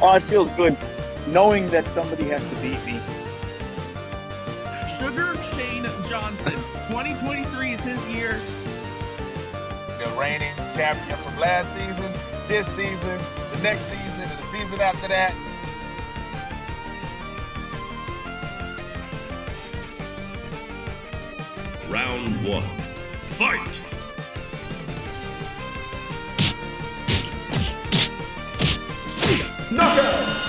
Oh, it feels good knowing that somebody has to beat me. Sugar Shane Johnson, 2023 is his year. The reigning champion from last season, this season, the next season, and the season after that. Round 1. Fight! Knockout!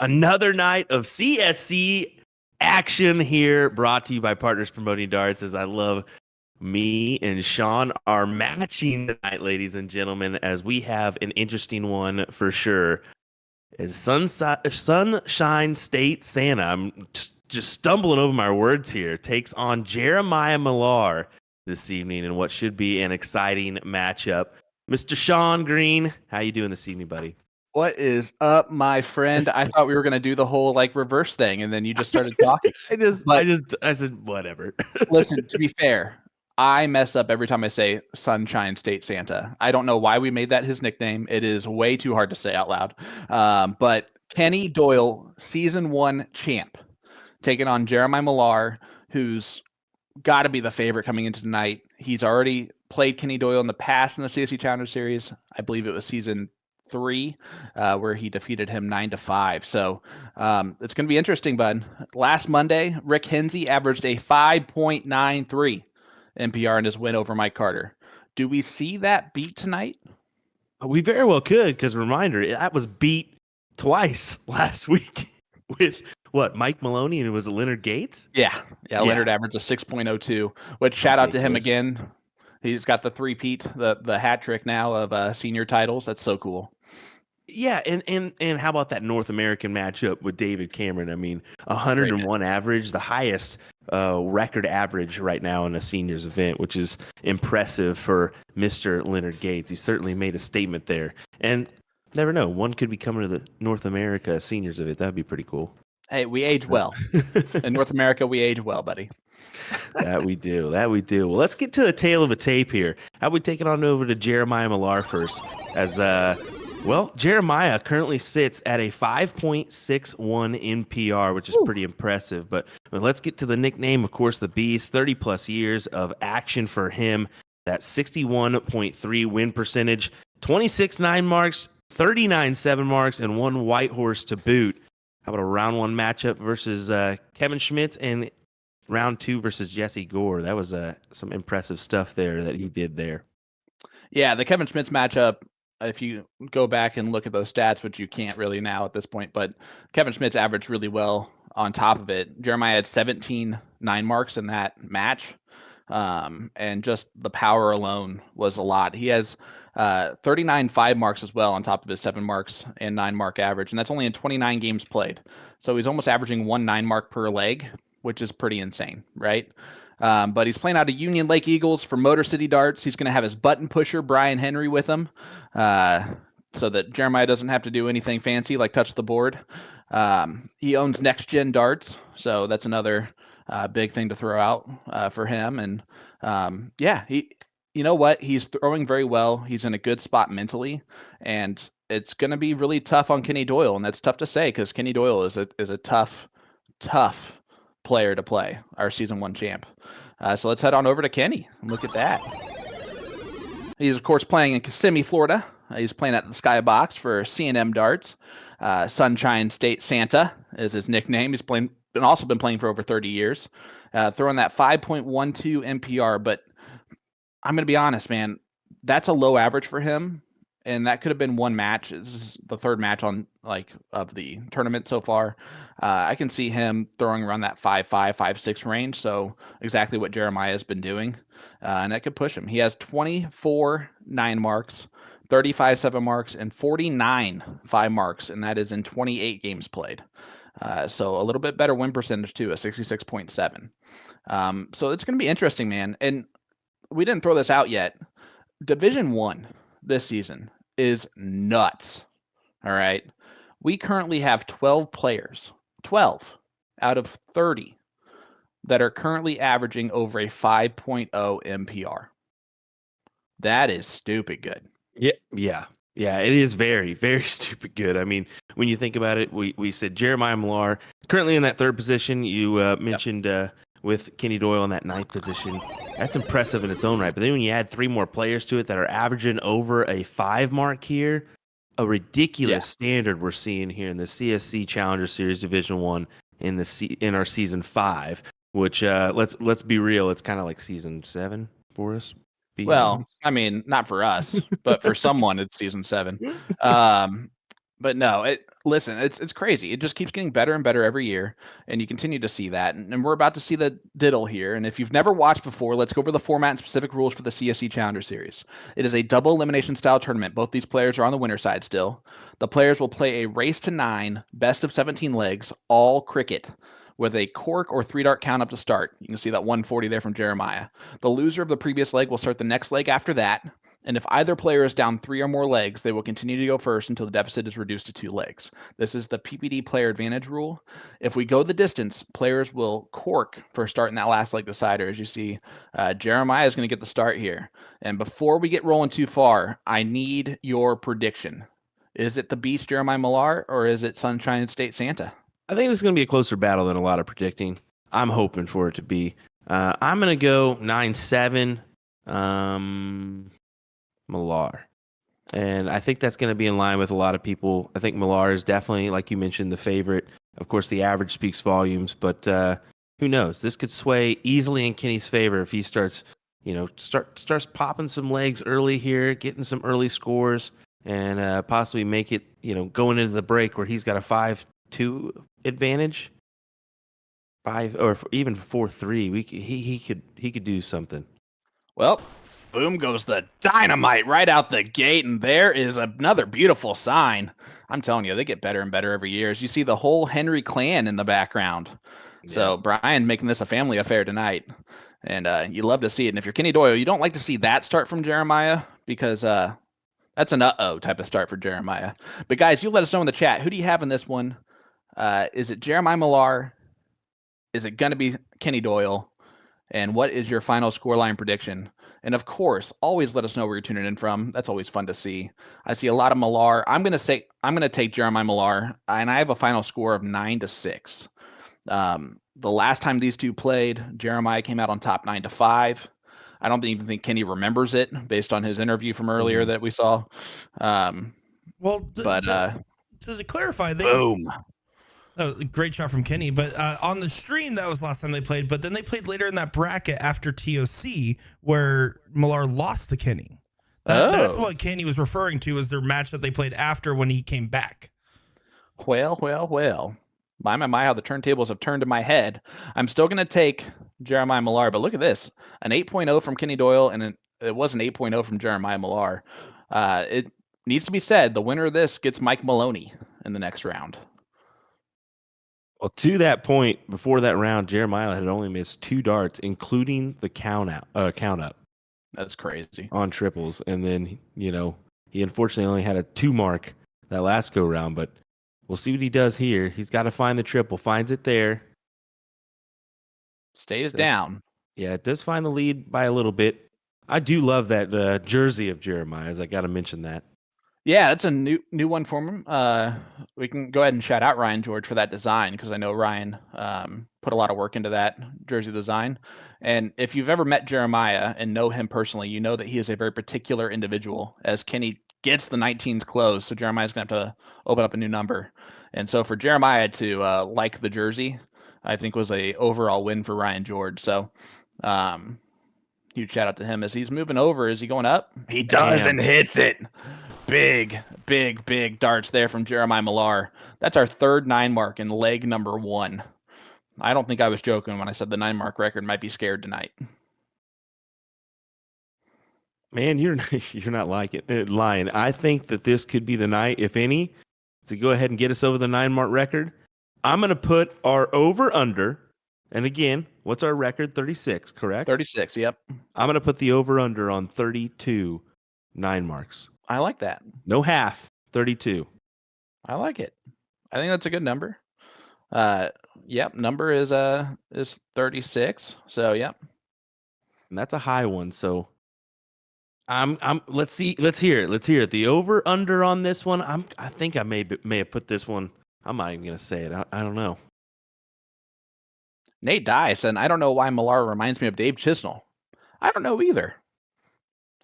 Another night of CSC action here, brought to you by Partners Promoting Darts, as I love me and Sean are matching tonight, ladies and gentlemen, as we have an interesting one for sure. As Sunshine State Santa, I'm just stumbling over my words here, takes on Jeremiah Millar this evening in what should be an exciting matchup. Mr. Sean Green, how you doing this evening, buddy? What is up, my friend? I thought we were going to do the whole reverse thing, and then you just started talking. I said whatever. Listen, to be fair, I mess up every time I say Sunshine State Santa. I don't know why we made that his nickname. It is way too hard to say out loud. But Kenny Doyle, season 1 champ, taking on Jeremiah Millar, who's got to be the favorite coming into tonight. He's already played Kenny Doyle in the past in the CSC Challenger Series. I believe it was season 3, where he defeated him 9-5. So it's going to be interesting, bud. Last Monday, Rick Hensey averaged a 5.93 NPR in his win over Mike Carter. Do we see that beat tonight? We very well could, because reminder, that was beat twice last week with Mike Maloney, and was it Leonard Gates? Yeah. Leonard averaged a 6.02, which shout out to him again. He's got the three-peat, the hat trick now of senior titles. That's so cool. Yeah, and how about that North American matchup with David Cameron? I mean, 101 average, the highest record average right now in a seniors event, which is impressive for Mr. Leonard Gates. He certainly made a statement there. And never know, one could be coming to the North America seniors event. That'd be pretty cool. Hey, we age well. In North America, we age well, buddy. That we do. Well, let's get to a tale of a tape here. How we take it on over to Jeremiah Millar first, as Jeremiah currently sits at a 5.61 NPR, which is pretty impressive. But let's get to the nickname, of course, the Beast. 30-plus years of action for him. That 61.3 win percentage, 26 9 marks, 39 7 marks, and 1 white horse to boot. How about a round 1 matchup versus Kevin Schmitz, and round 2 versus Jesse Gore? That was some impressive stuff there that he did there. Yeah, the Kevin Schmitz matchup, if you go back and look at those stats, which you can't really now at this point, but Kevin Schmitz averaged really well on top of it. Jeremiah had 17 9 marks in that match, and just the power alone was a lot. He has 39 5 marks as well on top of his 7 marks and 9 mark average, and that's only in 29 games played. So he's almost averaging 1 9 mark per leg, which is pretty insane, right? But he's playing out of Union Lake Eagles for Motor City Darts. He's going to have his button pusher, Brian Henry, with him, so that Jeremiah doesn't have to do anything fancy like touch the board. He owns Next Gen Darts, so that's another big thing to throw out for him. And you know what? He's throwing very well. He's in a good spot mentally, and it's going to be really tough on Kenny Doyle, and that's tough to say because Kenny Doyle is a tough player to play, our season 1 champ. So let's head on over to Kenny and look at that. He's of course playing in Kissimmee, Florida. He's playing at the Skybox for C&M Darts. Sunshine State Santa is his nickname. He's also been playing for over 30 years. Throwing that 5.12 NPR, but I'm going to be honest, man, that's a low average for him. And that could have been one match. This is the 3rd match of the tournament so far. I can see him throwing around that 5.5, 5.6 range. So exactly what Jeremiah has been doing. And that could push him. He has 24 9 marks, 35 7 marks, and 49 5 marks. And that is in 28 games played. So a little bit better win percentage too, a 66.7. So it's going to be interesting, man. And we didn't throw this out yet. Division 1 this season is nuts. All right. We currently have 12 players, 12 out of 30 that are currently averaging over a 5.0 MPR. That is stupid good. Yeah. It is very, very stupid good. I mean, when you think about it, we said Jeremiah Millar currently in that third position. You mentioned with Kenny Doyle in that ninth position. That's impressive in its own right. But then when you add 3 more players to it that are averaging over a 5 mark here, a ridiculous standard we're seeing here in the CSC Challenger Series Division 1 in our season 5, which let's be real, it's kind of like season 7 for us. Well, I mean, not for us, but for someone, it's season 7. But no, listen, it's crazy. It just keeps getting better and better every year, and you continue to see that. And we're about to see the diddle here. And if you've never watched before, let's go over the format and specific rules for the CSC Challenger Series. It is a double elimination style tournament. Both these players are on the winner side still. The players will play a race to 9, best of 17 legs, all cricket, with a cork or 3-dart count up to start. You can see that 140 there from Jeremiah. The loser of the previous leg will start the next leg after that. And if either player is down 3 or more legs, they will continue to go first until the deficit is reduced to 2 legs. This is the PPD player advantage rule. If we go the distance, players will cork for starting that last leg decider. As you see, Jeremiah is going to get the start here. And before we get rolling too far, I need your prediction. Is it the Beast Jeremiah Millar, or is it Sunshine State Santa? I think this is going to be a closer battle than a lot of predicting. I'm hoping for it to be. I'm going to go 9-7 Millar. And I think that's going to be in line with a lot of people. I think Millar is definitely, like you mentioned, the favorite. Of course, the average speaks volumes, but who knows? This could sway easily in Kenny's favor if he starts popping some legs early here, getting some early scores, and possibly make it, going into the break where he's got a 5-2 advantage, 5 or even 4-3. He could do something. Well, boom goes the dynamite right out the gate, and there is another beautiful sign. I'm telling you, they get better and better every year. As you see the whole Henry clan in the background. Yeah. So Brian making this a family affair tonight, and you love to see it. And if you're Kenny Doyle, you don't like to see that start from Jeremiah because that's an uh-oh type of start for Jeremiah. But guys, you let us know in the chat. Who do you have in this one? Is it Jeremiah Millar? Is it going to be Kenny Doyle? And what is your final scoreline prediction? And of course, always let us know where you're tuning in from. That's always fun to see. I see a lot of Millar. I'm going to take Jeremiah Millar, and I have a final score of 9-6. The last time these two played, Jeremiah came out on top 9-5. I don't even think Kenny remembers it based on his interview from earlier that we saw. To clarify, boom. Oh, great shot from Kenny. But on the stream, that was last time they played. But then they played later in that bracket after TOC, where Millar lost to Kenny. That's what Kenny was referring to as their match that they played after when he came back. Well. My, how the turntables have turned in my head. I'm still going to take Jeremiah Millar, but look at this. An 8.0 from Kenny Doyle, and it was an 8.0 from Jeremiah Millar. It needs to be said, the winner of this gets Mike Maloney in the next round. Well, to that point, before that round, Jeremiah had only missed 2 darts, including the count up. That's crazy. On triples. And then, he unfortunately only had a 2 mark that last go round, but we'll see what he does here. He's got to find the triple, finds it there. Stays down. Yeah, it does find the lead by a little bit. I do love that jersey of Jeremiah's. I got to mention that. Yeah, that's a new one for him. We can go ahead and shout out Ryan George for that design because I know Ryan put a lot of work into that jersey design. And if you've ever met Jeremiah and know him personally, you know that he is a very particular individual. As Kenny gets the 19s closed, so Jeremiah's going to have to open up a new number. And so for Jeremiah to like the jersey, I think was a overall win for Ryan George. So huge shout out to him. As he's moving over, is he going up? He does. Damn. And hits it. Big darts there from Jeremiah Millar. That's our third 9 mark in leg number 1. I don't think I was joking when I said the 9 mark record might be scared tonight. Man, you're not lying. I think that this could be the night, if any, to go ahead and get us over the 9 mark record. I'm going to put our over under, and again, what's our record? 36, correct? 36, yep. I'm going to put the over under on 32 9 marks. I like that. No half, 32. I like it. I think that's a good number. Yep, number is 36. So yep. And that's a high one. So let's hear it. The over under on this one. I think I may have put this one. I'm not even gonna say it. I don't know. Nate Dye said, I don't know why Millar reminds me of Dave Chisnell. I don't know either.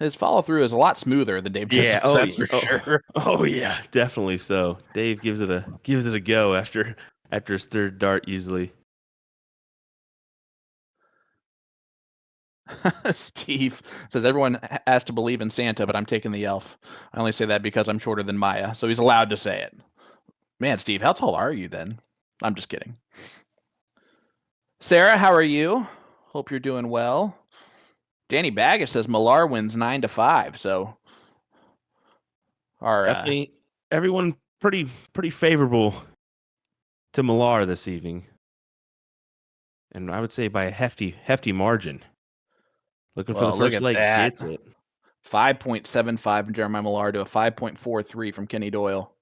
His follow through is a lot smoother than Dave Chisnell. That's for sure. Oh yeah, definitely so. Dave gives it a go after his third dart usually. Steve says everyone has to believe in Santa, but I'm taking the elf. I only say that because I'm shorter than Maya, so he's allowed to say it. Man, Steve, how tall are you then? I'm just kidding. Sarah, how are you? Hope you're doing well. Danny Baggish says Millar wins 9-5. So our definitely everyone pretty favorable to Millar this evening, and I would say by a hefty margin. Looking for the first leg, gets it. 5.75 from Jeremiah Millar to a 5.43 from Kenny Doyle.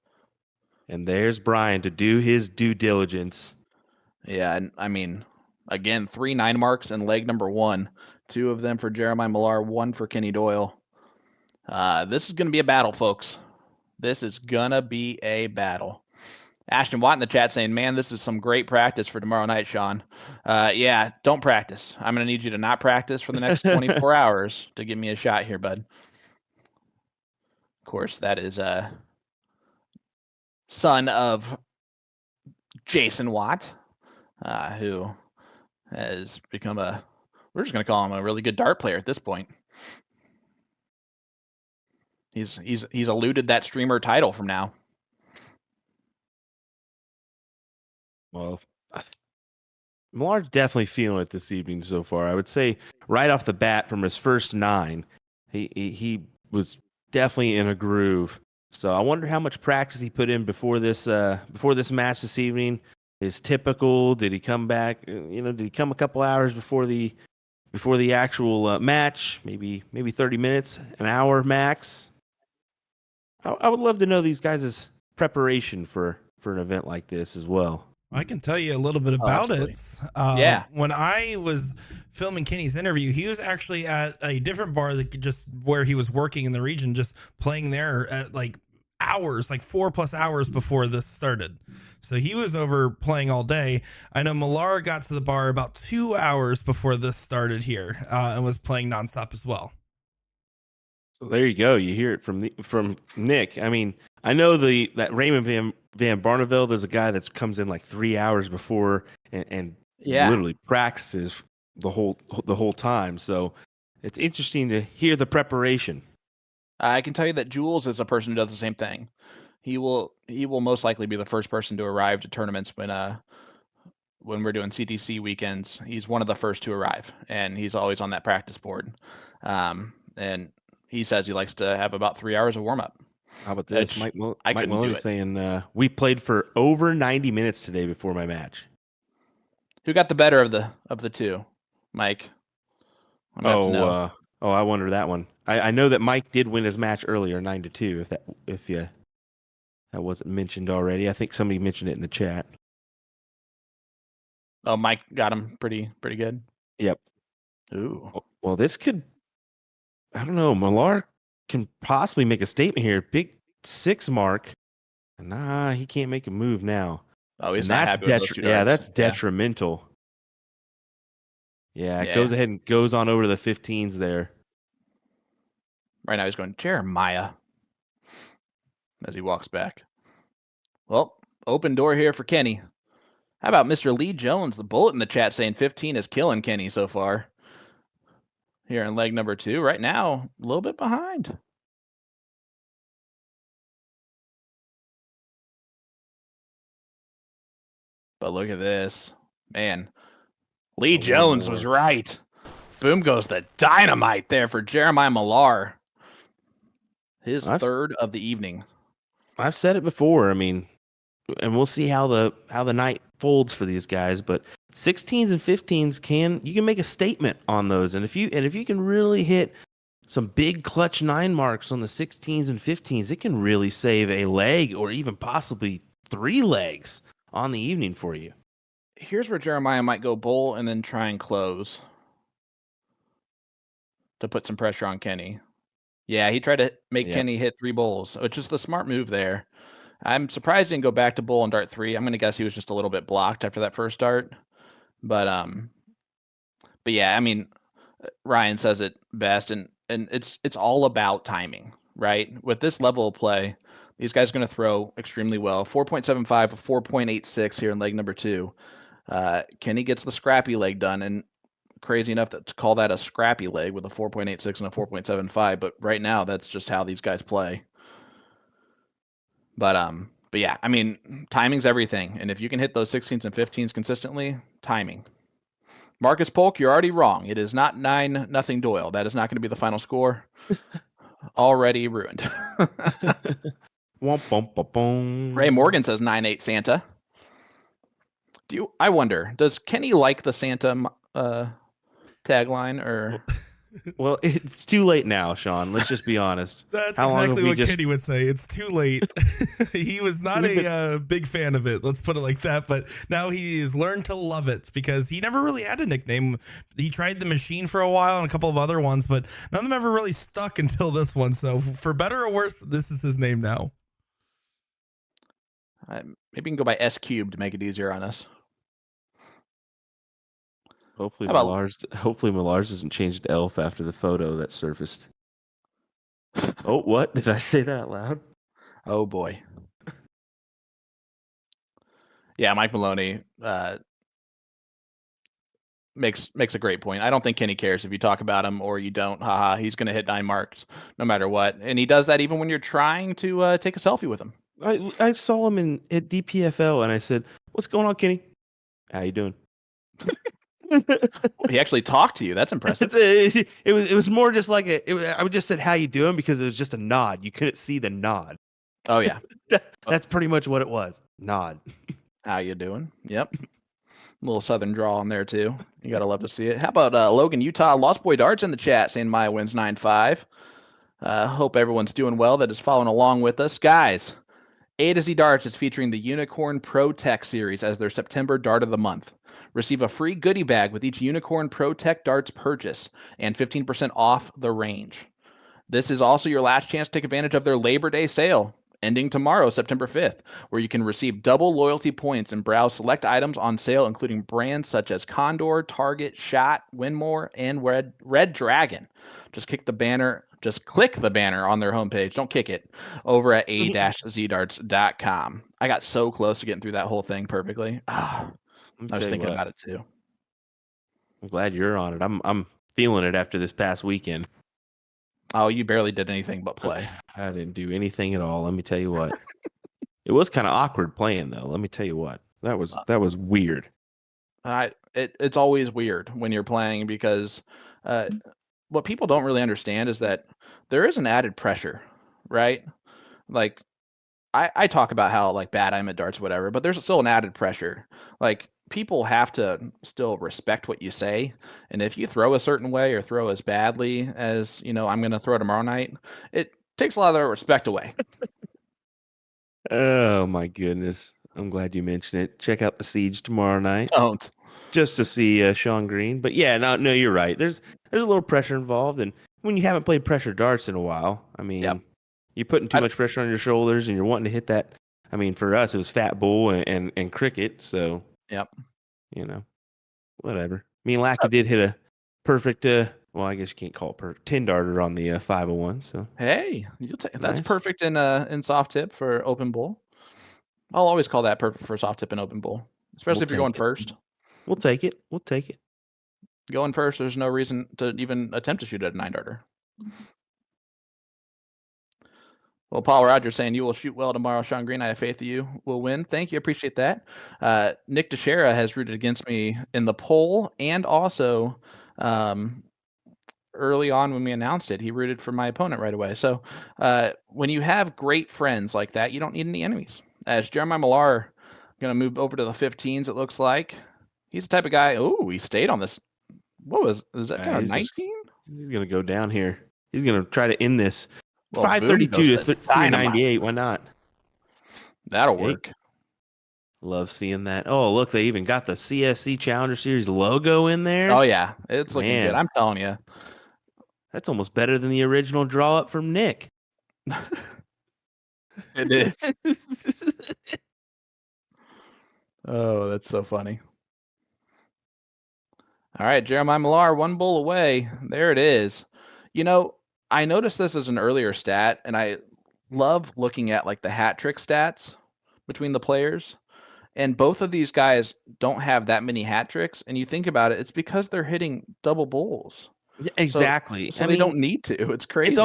And there's Brian to do his due diligence. Yeah, and I mean, again, 3 9 marks in leg number 1. 2 of them for Jeremiah Millar, 1 for Kenny Doyle. This is going to be a battle, folks. This is going to be a battle. Ashton Watt in the chat saying, man, this is some great practice for tomorrow night, Sean. Yeah, don't practice. I'm going to need you to not practice for the next 24 hours to give me a shot here, bud. Of course, that is son of Jason Watt, who has become we're just going to call him a really good dart player at this point. He's eluded that streamer title from now. Well, Millar's definitely feeling it this evening so far. I would say right off the bat from his first 9, he was definitely in a groove. So I wonder how much practice he put in before this match this evening. Is typical? Did he come back? Did he come a couple hours before the actual match? Maybe 30 minutes, an hour max. I would love to know these guys' preparation for an event like this as well. I can tell you a little bit about it. Yeah. When I was filming Kenny's interview, he was actually at a different bar that just where he was working in the region, just playing there at like hours, like 4+ hours before this started. So he was over playing all day. I know Millar got to the bar about 2 hours before this started here and was playing nonstop as well. So there you go. You hear it from Nick. I mean, I know that Raymond Van Barneveld, there's a guy that comes in like 3 hours before and literally practices the whole time. So it's interesting to hear the preparation. I can tell you that Jules is a person who does the same thing. He will most likely be the first person to arrive to tournaments when we're doing CTC weekends. He's one of the first to arrive, and he's always on that practice board. And he says he likes to have about 3 hours of warm up. How about this? Mike couldn't do Maloney it. saying we played for over 90 minutes today before my match. Who got the better of the two, Mike? I wonder that one. I know that Mike did win his match earlier, 9-2. If that wasn't mentioned already, I think somebody mentioned it in the chat. Oh, Mike got him pretty good. Yep. Ooh. Well, this could. I don't know. Millar can possibly make a statement here. Big 6 mark. Nah, he can't make a move now. Oh, he's and not that's happy with those 2 darts. that's detrimental. Yeah, it goes ahead and goes on over to the 15s there. Right now he's going, Jeremiah, as he walks back. Well, open door here for Kenny. How about Mr. Lee Jones, the bullet in the chat, saying 15 is killing Kenny so far. Here in leg number 2. Right now, a little bit behind. But look at this. Man, Lee Jones was right. Boom goes the dynamite there for Jeremiah Millar. His third of the evening. I've said it before. I mean, and we'll see how the night folds for these guys, but 16s and 15s you can make a statement on those. And if you can really hit some big clutch 9 marks on the 16s and 15s, it can really save a leg or even possibly 3 legs on the evening for you. here's where Jeremiah might go bull and then try and close to put some pressure on Kenny. Yeah, he tried to make Kenny hit 3 bulls, which is the smart move there. I'm surprised he didn't go back to bull and dart 3. I'm going to guess he was just a little bit blocked after that first dart. But yeah, I mean, Ryan says it best, and it's all about timing, right? With this level of play, these guys are going to throw extremely well. 4.75, 4.86 here in leg number 2. Kenny gets the scrappy leg done, and crazy enough to call that a scrappy leg with a 4.86 and a 4.75. But right now, that's just how these guys play. But yeah, I mean, timing's everything, and if you can hit those 16s and 15s consistently, timing. Marcus Polk, you're already wrong. It is not 9-0 Doyle. That is not going to be the final score. Already ruined. Ray Morgan says 9-8 Santa. I wonder, does Kenny like the Santa tagline or? Well, it's too late now, Sean. Let's just be honest. That's exactly what Kenny would say. It's too late. He was not a big fan of it. Let's put it like that. But now he has learned to love it because he never really had a nickname. He tried the Machine for a while and a couple of other ones, but none of them ever really stuck until this one. So for better or worse, this is his name now. Maybe you can go by S-Cubed to make it easier on us. Hopefully Millar's doesn't change to Elf after the photo that surfaced. Oh, what? Did I say that out loud? Oh, boy. Yeah, Mike Maloney makes a great point. I don't think Kenny cares if you talk about him or you don't. Haha, he's going to hit 9 marks no matter what. And he does that even when you're trying to take a selfie with him. I saw him at DPFL and I said, "What's going on, Kenny? How you doing?" He actually talked to you. That's impressive. It was more just like I would just said, "How you doing?" because it was just a nod. You couldn't see the nod. Oh yeah, that's pretty much what it was. Nod. How you doing? Yep. Little southern draw on there too. You gotta love to see it. How about Logan Utah Lost Boy Darts in the chat saying Maya wins 9-5. Hope everyone's doing well that is following along with us, guys. A to Z Darts is featuring the Unicorn Pro Tech series as their September Dart of the Month. Receive a free goodie bag with each Unicorn Pro Tech Darts purchase and 15% off the range. This is also your last chance to take advantage of their Labor Day sale, ending tomorrow, September 5th, where you can receive double loyalty points and browse select items on sale, including brands such as Condor, Target, Shot, Winmore, and Red Dragon. Just click the banner on their homepage. Don't kick it. Over at a-zdarts.com. I got so close to getting through that whole thing perfectly. I was thinking about it too. I'm glad you're on it. I'm feeling it after this past weekend. Oh, you barely did anything but play. I didn't do anything at all. Let me tell you what. It was kind of awkward playing though. Let me tell you what. That was weird. It's always weird when you're playing because what people don't really understand is that there is an added pressure, right? Like I talk about how like bad I'm at darts, whatever, but there's still an added pressure. Like people have to still respect what you say, and if you throw a certain way or throw as badly as I'm going to throw tomorrow night, it takes a lot of their respect away. Oh my goodness! I'm glad you mentioned it. Check out the Siege tomorrow night. Don't just to see Sean Green, but yeah, no, you're right. There's a little pressure involved, and when you haven't played pressure darts in a while, I mean. Yep. You're putting too much pressure on your shoulders, and you're wanting to hit that. I mean, for us, it was fat bull and cricket. So, yep. Whatever. Me and Lackey did hit a perfect. Well, I guess you can't call it perfect 10 darter on the 501. So, hey, that's perfect in soft tip for open bull. I'll always call that perfect for soft tip and open bull, especially if you're going first. We'll take it. Going first, there's no reason to even attempt to shoot at a 9 darter. Well, Paul Rogers saying you will shoot well tomorrow, Sean Green. I have faith that you will win. Thank you. Appreciate that. Nick Dichiria has rooted against me in the poll and also early on when we announced it, he rooted for my opponent right away. So when you have great friends like that, you don't need any enemies. As Jeremiah Millar going to move over to the 15s, it looks like. He's the type of guy, he stayed on this. Is that kind of 19? He's going to go down here. He's going to try to end this. Well, 532 to 398. Why not? That'll work. Love seeing that. Oh, look, they even got the CSC Challenger Series logo in there. Oh yeah, it's looking Man. good. I'm telling you. That's almost better than the original draw up from Nick. It is. Oh, that's so funny. All right, Jeremiah Millar, 1 bowl away. There it is. You know, I noticed this as an earlier stat, and I love looking at like the hat trick stats between the players. And both of these guys don't have that many hat tricks. And you think about it, it's because they're hitting double bowls. Yeah, exactly. So they don't need to. It's crazy.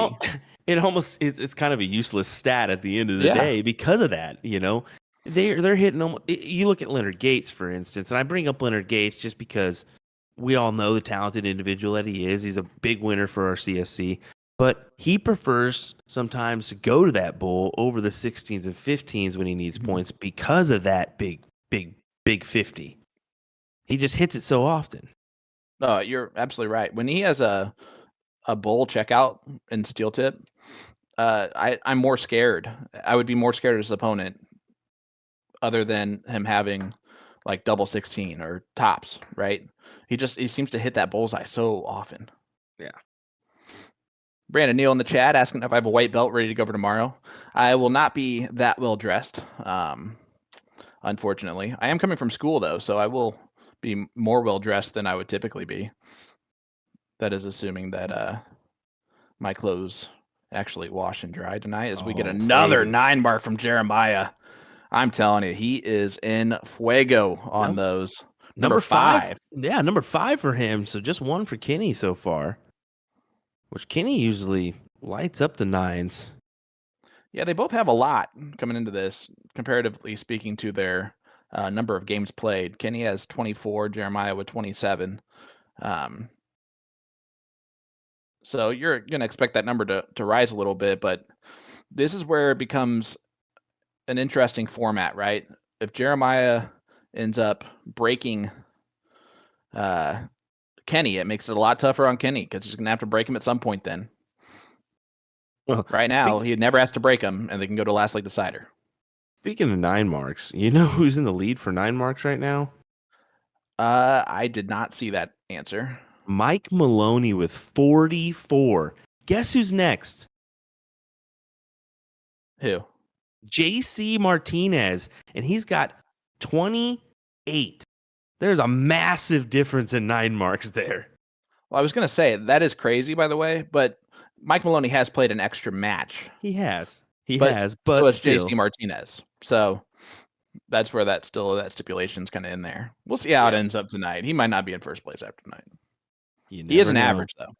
It's kind of a useless stat at the end of the Yeah. day because of that. You know, they're hitting almost. You look at Leonard Gates, for instance, and I bring up Leonard Gates just because we all know the talented individual that he is. He's a big winner for our CSC, but he prefers sometimes to go to that bowl over the 16s and 15s when he needs points because of that big 50. He just hits it so often. You're absolutely right. When he has a bowl checkout in steel tip, I'm more scared. I would be more scared of his opponent other than him having like double 16 or tops, right? He seems to hit that bullseye so often. Yeah. Brandon Neal in the chat asking if I have a white belt ready to go over tomorrow. I will not be that well dressed, unfortunately. I am coming from school though, so I will be more well dressed than I would typically be. That is assuming that my clothes actually wash and dry tonight as we get another 9 mark from Jeremiah. I'm telling you, he is in fuego on those. Number 5. Yeah, number 5 for him. So just 1 for Kenny so far, which Kenny usually lights up the 9s. Yeah, they both have a lot coming into this, comparatively speaking to their number of games played. Kenny has 24, Jeremiah with 27. So you're going to expect that number to rise a little bit, but this is where it becomes an interesting format, right? If Jeremiah ends up breaking Kenny, it makes it a lot tougher on Kenny because he's going to have to break him at some point then. Well, right now, he never has to break him, and they can go to last leg decider. Speaking of 9 marks, you know who's in the lead for 9 marks right now? I did not see that answer. Mike Maloney with 44. Guess who's next? Who? JC Martinez, and he's got 28. There's a massive difference in 9 marks there. Well, I was going to say, that is crazy, by the way, but Mike Maloney has played an extra match. He has. But so it's still. JC Martinez. So that's where that stipulation's kind of in there. We'll see how it ends up tonight. He might not be in first place after tonight. He is an average, though.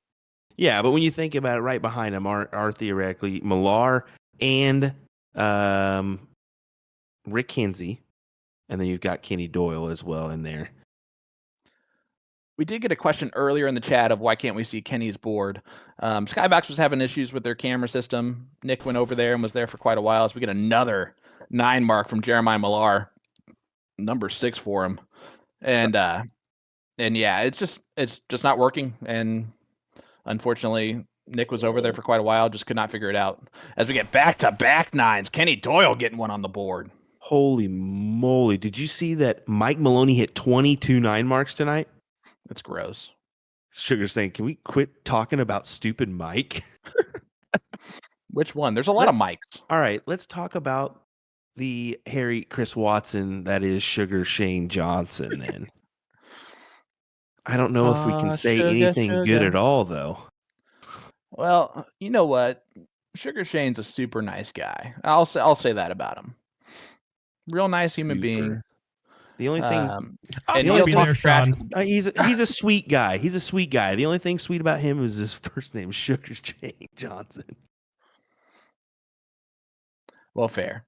Yeah, but when you think about it, right behind him are theoretically Millar and Rick Kinsey, and then you've got Kenny Doyle as well in there. We did get a question earlier in the chat of why can't we see Kenny's board. Skybox was having issues with their camera system. Nick went over there and was there for quite a while. So we get another 9 mark from Jeremiah Millar, number 6 for him. And yeah, it's just not working. And unfortunately, Nick was over there for quite a while, just could not figure it out. As we get back-to-back 9s, Kenny Doyle getting one on the board. Holy moly. Did you see that Mike Maloney hit 22 9 marks tonight? That's gross. Sugar saying, can we quit talking about stupid Mike? Which one? There's a lot of Mikes. All right, let's talk about the Harry Chris Watson that is Sugar Shane Johnson then. I don't know if we can say anything good at all, though. Well, you know what? Sugar Shane's a super nice guy. I'll say that about him. Real nice human being. The only thing, I'll be there, Sean. He's a sweet guy. He's a sweet guy. The only thing sweet about him is his first name, Sugar Shane Johnson. Well, fair.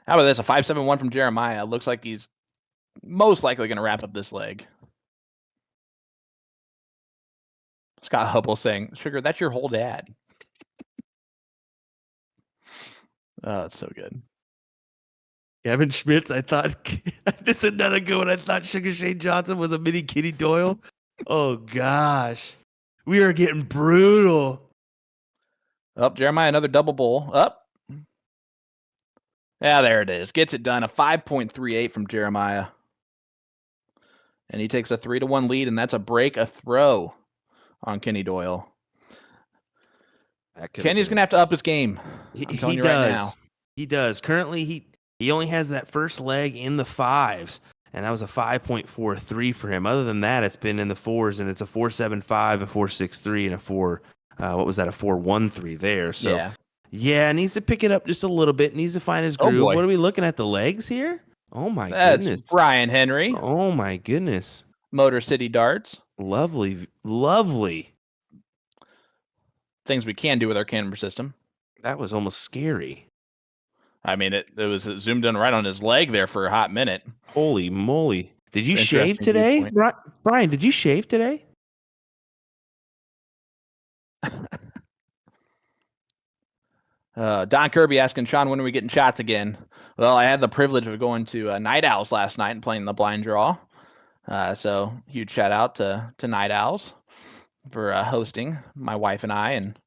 How about this? A 5.71 from Jeremiah. Looks like he's most likely going to wrap up this leg. Scott Hubble saying, "Sugar, that's your whole dad." Oh, it's so good. Kevin Schmitz, I thought this is another good one. I thought Sugar Shane Johnson was a mini Kenny Doyle. Oh gosh, we are getting brutal. Up, Jeremiah, another double bowl. Up, Yeah, there it is. Gets it done. A 5.38 from Jeremiah. And he takes a 3-1 lead, and that's a break, a throw on Kenny Doyle. Kenny's going to have to up his game. I'm telling you right now. He does. Currently, he only has that first leg in the 5s, and that was a 5.43 for him. Other than that, it's been in the 4s, and it's a 4.75, a 4.63, and a 4. What was that? A 4.13 there. So yeah, needs to pick it up just a little bit. Needs to find his groove. What are we looking at? The legs here? Oh my goodness. That's Brian Henry. Oh my goodness. Motor City Darts. Lovely, lovely. Things we can do with our camera system. That was almost scary. I mean, it was zoomed in right on his leg there for a hot minute. Holy moly. Did you shave today? Brian, did you shave today? Don Kirby asking, Sean, when are we getting shots again? Well, I had the privilege of going to Night Owls last night and playing the blind draw. So huge shout out to Night Owls for hosting my wife and I, and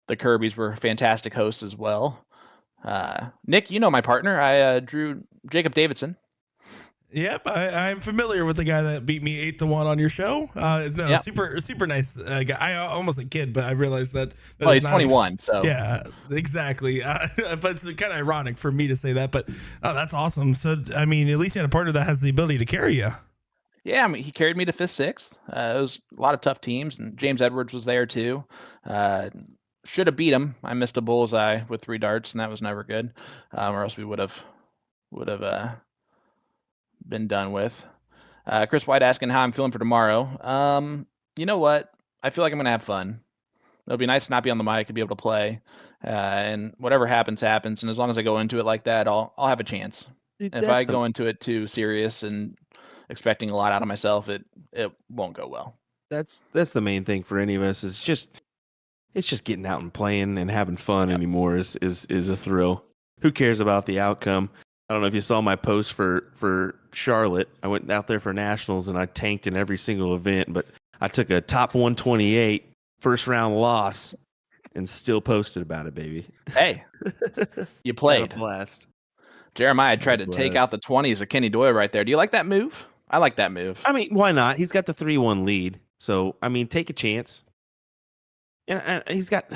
the Kirbys were fantastic hosts as well. Nick, you know my partner. I drew Jacob Davidson. Yep, I'm familiar with the guy that beat me 8-1 on your show. Yep. super nice guy. I almost a kid, but I realized that. Well, he's 21, so yeah, exactly. But it's kind of ironic for me to say that. But that's awesome. So I mean, at least you had a partner that has the ability to carry you. Yeah, I mean, he carried me to 5th, 6th. It was a lot of tough teams, and James Edwards was there too. Should have beat him. I missed a bullseye with 3 darts, and that was never good. Or else we would have been done with. Chris White asking how I'm feeling for tomorrow. You know what? I feel like I'm gonna have fun. It'll be nice to not be on the mic and be able to play. And whatever happens, happens. And as long as I go into it like that, I'll have a chance. Dude, if I go into it too serious and expecting a lot out of myself, it won't go well. That's the main thing for any of us. It's just getting out and playing and having fun anymore is a thrill. Who cares about the outcome? I don't know if you saw my post for Charlotte. I went out there for nationals and I tanked in every single event, but I took a top 128 first round loss and still posted about it, baby. Hey, you played. Had a blast. Jeremiah tried to take out the 20s of Kenny Doyle right there. Do you like that move? I like that move. I mean, why not? He's got the 3-1 lead. So, I mean, take a chance. And he's got,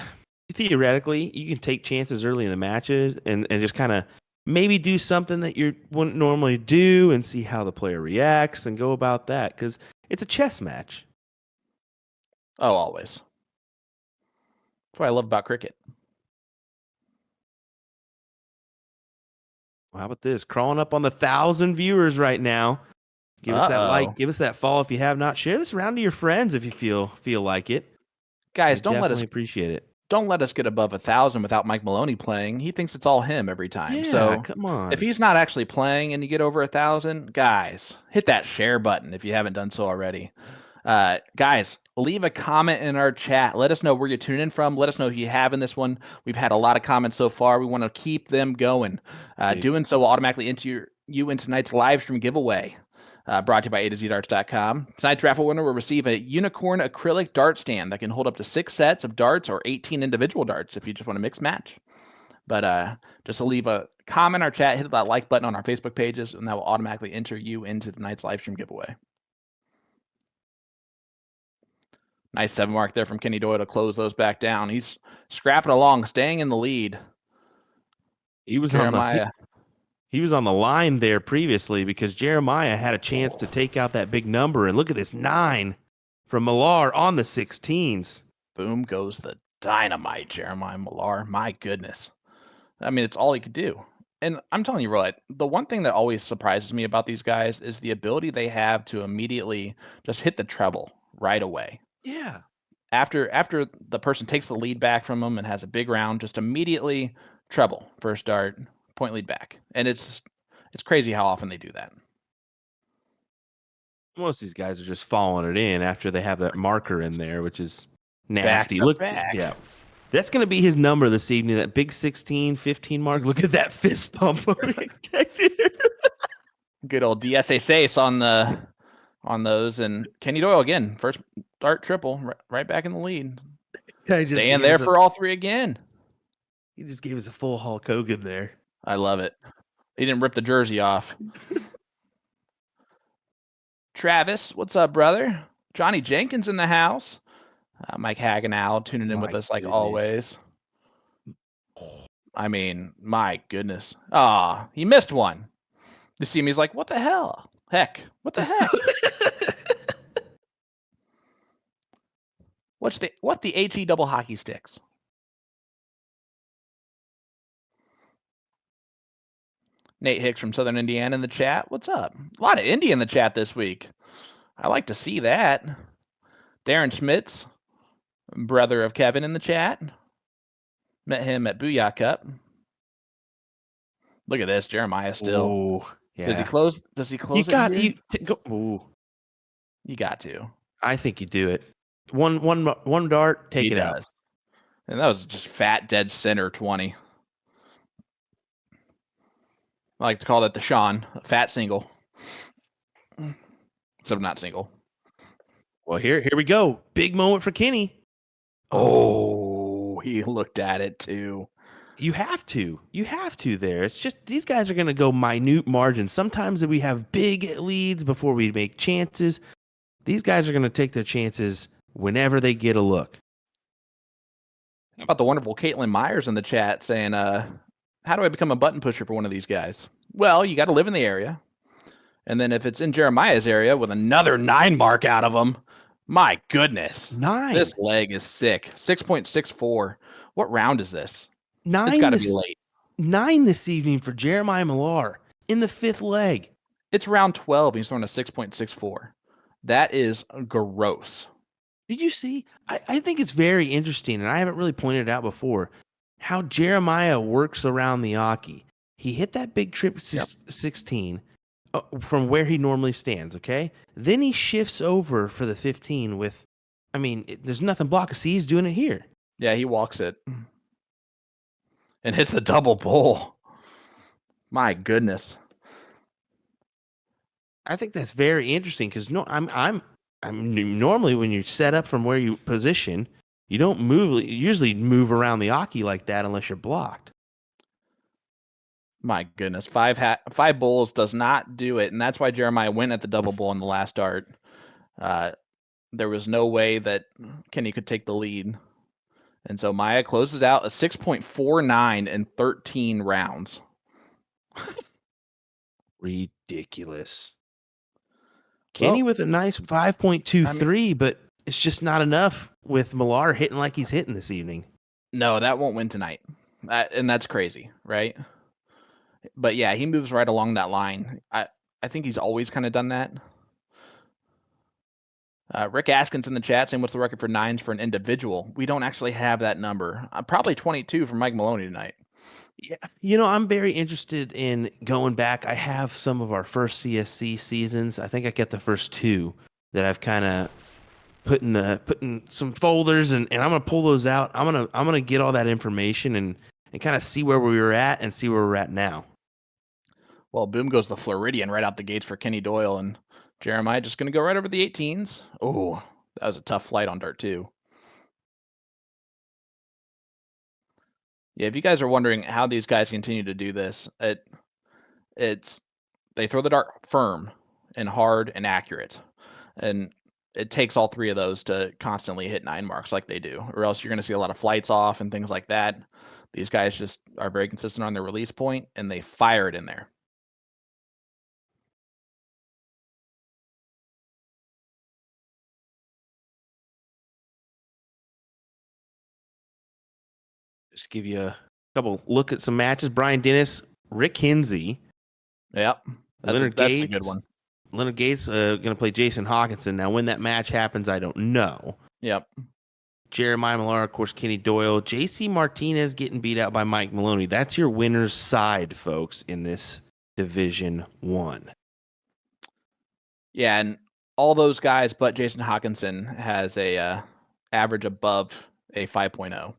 theoretically, you can take chances early in the matches and just kind of maybe do something that you wouldn't normally do and see how the player reacts and go about that because it's a chess match. Oh, always. That's what I love about cricket. Well, how about this? Crawling up on the 1,000 viewers right now. Give us that like, give us that follow if you have not. Share this around to your friends if you feel like it. Guys, don't let us appreciate it. Don't let us get above 1,000 without Mike Maloney playing. He thinks it's all him every time. Yeah, so come on. If he's not actually playing and you get over 1,000, guys, hit that share button if you haven't done so already. Guys, leave a comment in our chat. Let us know where you're tuning in from. Let us know who you have in this one. We've had a lot of comments so far. We want to keep them going. Doing so will automatically enter you in tonight's live stream giveaway. Brought to you by A2ZDarts.com. Tonight's raffle winner will receive a unicorn acrylic dart stand that can hold up to 6 sets of darts or 18 individual darts if you just want to mix match. But just to leave a comment in our chat, hit that like button on our Facebook pages, and that will automatically enter you into tonight's live stream giveaway. Nice 7 mark there from Kenny Doyle to close those back down. He's scrapping along, staying in the lead. He was Jeremiah. He was on the line there previously because Jeremiah had a chance to take out that big number. And look at this 9 from Millar on the 16s. Boom goes the dynamite, Jeremiah Millar. My goodness. I mean, it's all he could do. And I'm telling you, right, the one thing that always surprises me about these guys is the ability they have to immediately just hit the treble right away. Yeah. After the person takes the lead back from them and has a big round, just immediately treble first dart. Point lead back, and it's crazy how often they do that. Most of these guys are just following it in after they have that marker in there, which is nasty. Back. Yeah, that's going to be his number this evening. That big 16, 15 mark. Look at that fist pump. Good old DSA on those, and Kenny Doyle again, first dart triple, right back in the lead. Staying there for all 3 again. He just gave us a full Hulk Hogan there. I love it. He didn't rip the jersey off. Travis, what's up, brother? Johnny Jenkins in the house. Mike Hagenow tuning in with us like always. I mean, my goodness. He missed one. You see me, he's like, what the hell? Heck, what the heck? What the HE double hockey sticks? Nate Hicks from Southern Indiana in the chat. What's up? A lot of Indy in the chat this week. I like to see that. Darren Schmitz, brother of Kevin in the chat. Met him at Booyah Cup. Look at this, Jeremiah still. Ooh, yeah. Does he close? Does he close? You go. Ooh. You got to. I think you do it. One dart, take it out. And that was just fat dead center 20. I like to call that the Sean fat single. Except I'm not single. Well, here we go. Big moment for Kenny. Oh, he looked at it too. You have to there. It's just these guys are going to go minute margins. Sometimes we have big leads before we make chances. These guys are going to take their chances whenever they get a look. How about the wonderful Caitlin Myers in the chat saying, how do I become a button pusher for one of these guys? Well, you got to live in the area. And then if it's in Jeremiah's area with another 9 mark out of him, my goodness. 9. This leg is sick. 6.64. What round is this? 9. It's got to be late. 9 this evening for Jeremiah Millar in the 5th leg. It's round 12. He's throwing a 6.64. That is gross. Did you see? I think it's very interesting, and I haven't really pointed it out before, how Jeremiah works around the Aki. He hit that big trip 16 from where he normally stands, okay? Then he shifts over for the 15 with, there's nothing blocking. See, he's doing it here. Yeah, he walks it. And hits the double pull. My goodness. I think that's very interesting because I'm normally when you set up from where you position, you don't move. You usually move around the Aki like that unless you're blocked. My goodness, 5 bowls does not do it, and that's why Jeremiah went at the double bowl in the last dart. There was no way that Kenny could take the lead, and so Maya closes out a 6.49 in 13 rounds. Ridiculous. Kenny with a nice 5.23, but it's just not enough with Millar hitting like he's hitting this evening. No, that won't win tonight, and that's crazy, right? But yeah, he moves right along that line. I think he's always kind of done that. Rick Askins in the chat saying, what's the record for 9s for an individual? We don't actually have that number. Probably 22 for Mike Maloney tonight. Yeah, I'm very interested in going back. I have some of our first CSC seasons. I think I get the first 2 that I've kind of put in some folders, and I'm gonna pull those out. I'm gonna get all that information and kind of see where we were at and see where we're at now. Well, boom goes the Floridian right out the gates for Kenny Doyle, and Jeremiah just going to go right over the 18s. Oh, that was a tough flight on dart 2. Yeah, if you guys are wondering how these guys continue to do this, it's they throw the dart firm and hard and accurate, and it takes all 3 of those to constantly hit 9 marks like they do, or else you're going to see a lot of flights off and things like that. These guys just are very consistent on their release point, and they fire it in there. Just give you a couple look at some matches. Brian Dennis, Rick Hinsey. Yep. That's a good one. Leonard Gates going to play Jason Hawkinson. Now, when that match happens, I don't know. Yep. Jeremiah Millar, of course, Kenny Doyle. J.C. Martinez getting beat out by Mike Maloney. That's your winner's side, folks, in this Division 1. Yeah, and all those guys but Jason Hawkinson has a average above a 5.0.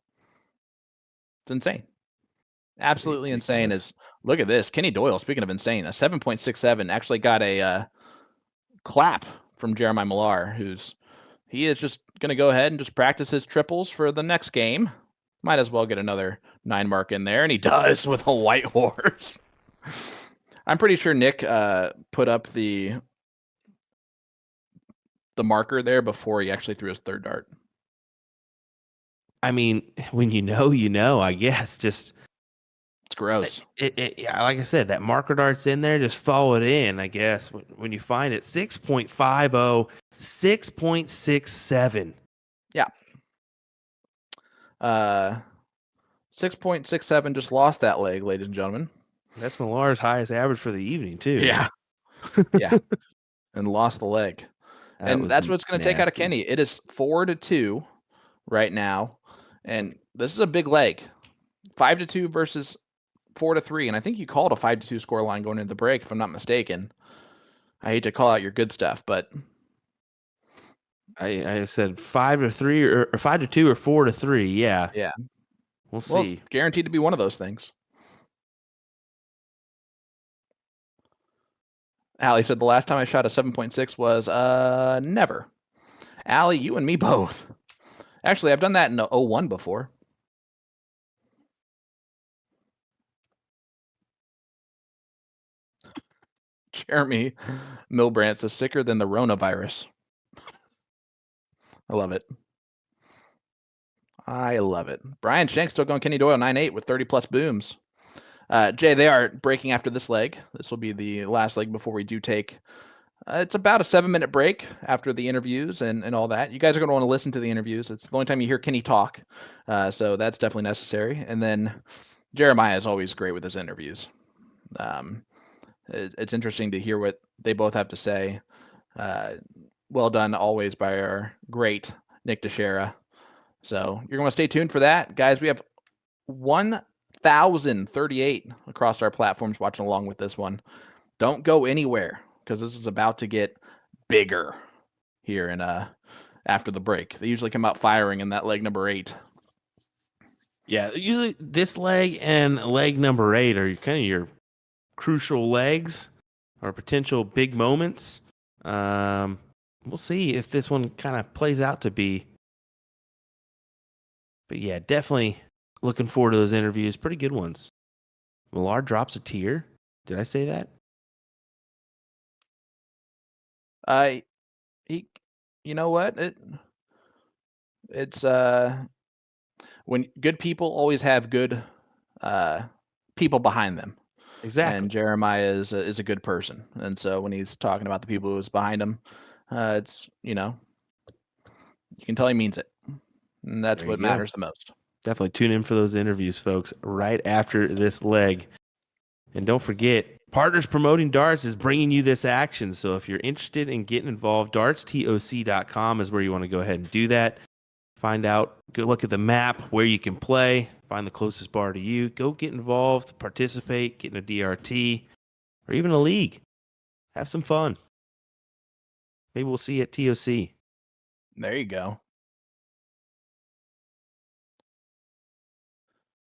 It's insane. Absolutely insane. Look at this. Kenny Doyle, speaking of insane, a 7.67 actually got a clap from Jeremiah Millar, he is just going to go ahead and just practice his triples for the next game. Might as well get another 9 mark in there, and he does with a white horse. I'm pretty sure Nick put up the marker there before he actually threw his third dart. I mean, when you know, I guess. Just it's gross. Yeah, like I said, that marker dart's in there. Just follow it in, I guess. When you find it, 6.50, 6.67. Yeah. 6.67 just lost that leg, ladies and gentlemen. That's Millar's highest average for the evening, too. Yeah. Yeah. And lost the leg. And that's what's going to take out of Kenny. It is 4-2 right now. And this is a big leg. 5-2 versus 4-3. And I think you called a 5-2 score line going into the break, if I'm not mistaken. I hate to call out your good stuff, but I said 5-3 or 5-2 or 4-3. Yeah. Yeah. We'll see. Well, it's guaranteed to be one of those things. Allie said the last time I shot a 7.6 was never. Allie, you and me both. Actually, I've done that in 01 before. Jeremy Milbrandt says sicker than the Ronavirus. I love it. I love it. Brian Shank still going Kenny Doyle 9-8 with 30+ booms. Jay, they are breaking after this leg. This will be the last leg before we do take. It's about a 7-minute break after the interviews and all that. You guys are going to want to listen to the interviews. It's the only time you hear Kenny talk. So that's definitely necessary. And then Jeremiah is always great with his interviews. It's interesting to hear what they both have to say. Well done always by our great Nick Dichiria. So you're going to stay tuned for that. Guys, we have 1,038 across our platforms watching along with this one. Don't go anywhere because this is about to get bigger here in after the break. They usually come out firing in that leg number 8. Yeah, usually this leg and leg number 8 are kind of your crucial legs or potential big moments. We'll see if this one kind of plays out to be. But yeah, definitely looking forward to those interviews. Pretty good ones. Millar drops a tier. Did I say that? You know what? It's when good people always have good people behind them. Exactly. And Jeremiah is a good person, and so when he's talking about the people who's behind him, it's you can tell he means it, and that's what matters the most. Definitely tune in for those interviews, folks, right after this leg. And don't forget, Partners Promoting Darts is bringing you this action. So if you're interested in getting involved, dartstoc.com is where you want to go ahead and do that. Find out, go look at the map where you can play, find the closest bar to you, go get involved, participate, get in a DRT, or even a league. Have some fun. Maybe we'll see you at TOC. There you go.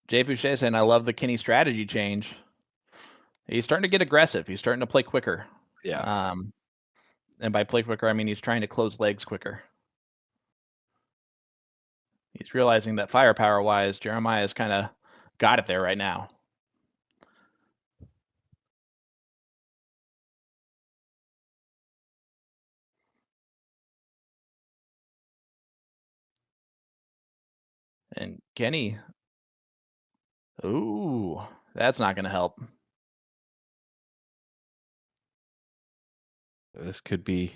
Jay Boucher saying, I love the Kenny strategy change. He's starting to get aggressive. He's starting to play quicker. Yeah. And by play quicker, I mean he's trying to close legs quicker. He's realizing that firepower-wise, Jeremiah's kind of got it there right now. And Kenny, ooh, that's not going to help. This could be,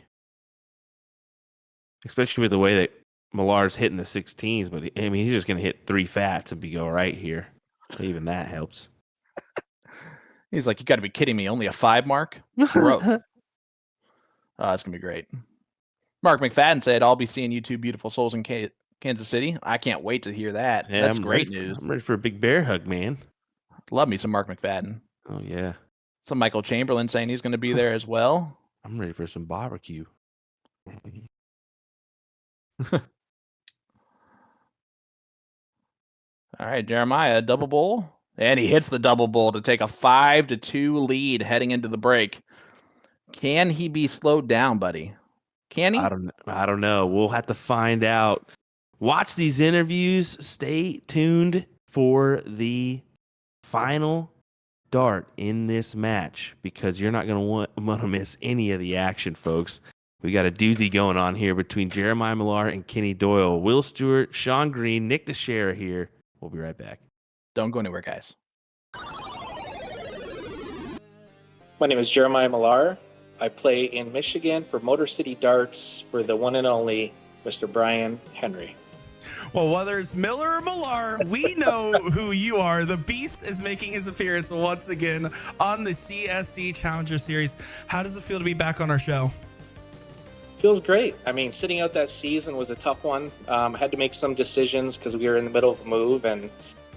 especially with the way that Millar's hitting the 16s, but I mean, he's just going to hit 3 fats and be go right here. Even that helps. He's like, you got to be kidding me. Only a 5 mark? Growth. It's going to be great. Mark McFadden said, I'll be seeing you two beautiful souls in Kansas City. I can't wait to hear that. Yeah, that's great news. I'm ready for a big bear hug, man. Love me some Mark McFadden. Oh, yeah. Some Michael Chamberlain saying he's going to be there as well. I'm ready for some barbecue. All right, Jeremiah, double bowl. And he hits the double bowl to take a 5-2 lead heading into the break. Can he be slowed down, buddy? Can he? I don't know. We'll have to find out watch these interviews. Stay tuned for the final dart in this match because you're not going to want to miss any of the action, folks. We got a doozy going on here between Jeremiah Millar and Kenny Doyle. Will Stuart, Sean Green, Nick Dichiria here. We'll be right back. Don't go anywhere, guys. My name is Jeremiah Millar. I play in Michigan for Motor City Darts for the one and only Mr. Brian Henry. Well, whether it's Miller or Millar, we know who you are. The Beast is making his appearance once again on the CSC Challenger Series. How does it feel to be back on our show? Feels great. I mean, sitting out that season was a tough one. I had to make some decisions because we were in the middle of a move and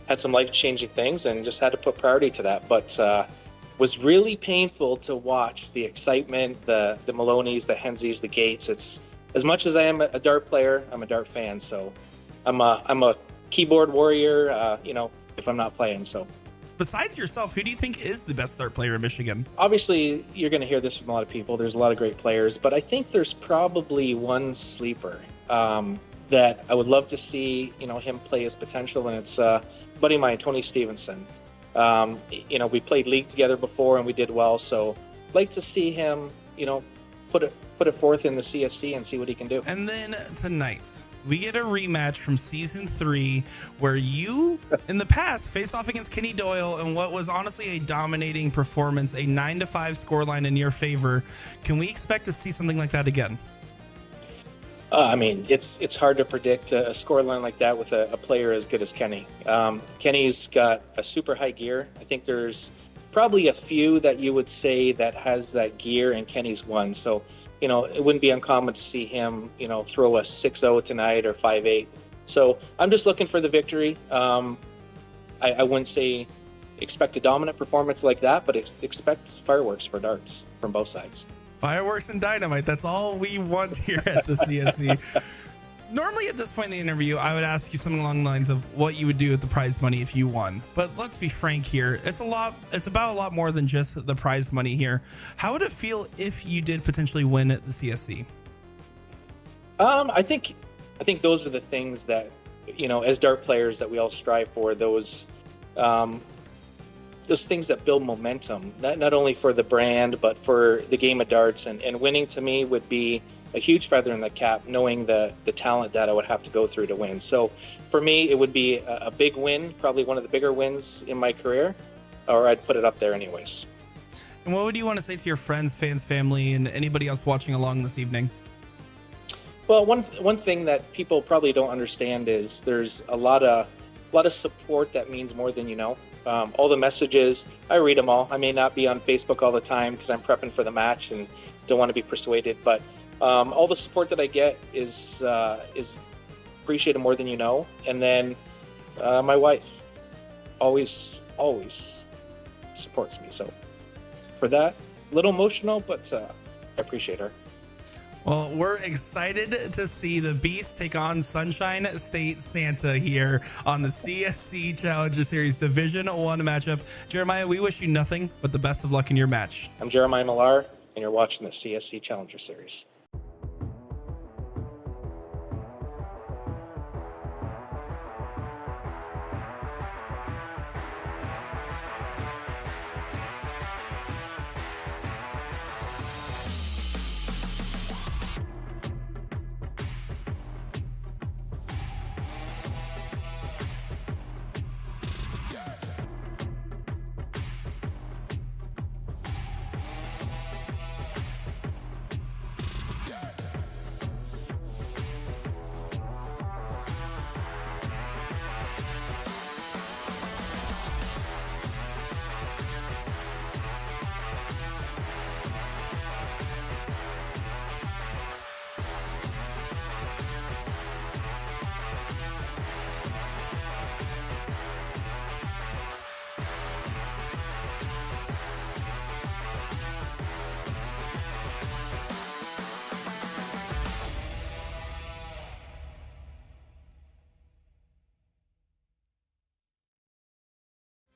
had some life-changing things and just had to put priority to that. But was really painful to watch the excitement, the Maloneys, the Henseys, the Gates. It's as much as I am a dart player, I'm a dart fan. So I'm a keyboard warrior, if I'm not playing. So besides yourself, who do you think is the best dart player in Michigan? Obviously, you're going to hear this from a lot of people. There's a lot of great players, but I think there's probably one sleeper that I would love to see, him play his potential, and it's a buddy of mine, Tony Stevenson. We played league together before and we did well, so I'd like to see him, put it forth in the CSC and see what he can do. And then tonight, we get a rematch from season 3 where you, in the past, faced off against Kenny Doyle in what was honestly a dominating performance, a 9-5 scoreline in your favor. Can we expect to see something like that again? It's hard to predict a scoreline like that with a player as good as Kenny. Kenny's got a super high gear. I think there's probably a few that you would say that has that gear, and Kenny's one. So, it wouldn't be uncommon to see him, throw a 6-0 tonight or 5-8. So I'm just looking for the victory. I wouldn't say expect a dominant performance like that, but expect fireworks for darts from both sides. Fireworks and dynamite. That's all we want here at the CSC. Normally at this point in the interview, I would ask you something along the lines of what you would do with the prize money if you won. But let's be frank here. It's about a lot more than just the prize money here. How would it feel if you did potentially win at the CSC? I think those are the things that, as dart players that we all strive for, those things that build momentum, not only for the brand, but for the game of darts. And winning to me would be a huge feather in the cap, knowing the talent that I would have to go through to win. So for me, it would be a big win, probably one of the bigger wins in my career, or I'd put it up there anyways. And what would you want to say to your friends, fans, family, and anybody else watching along this evening? Well, one thing that people probably don't understand is there's a lot of support that means more than you know. All the messages, I read them all. I may not be on Facebook all the time because I'm prepping for the match and don't want to be persuaded, but all the support that I get is appreciated more than you know. And then my wife always supports me. So for that, a little emotional, but I appreciate her. Well, we're excited to see the Beast take on Sunshine State Santa here on the CSC Challenger Series Division 1 matchup. Jeremiah, we wish you nothing but the best of luck in your match. I'm Jeremiah Millar, and you're watching the CSC Challenger Series.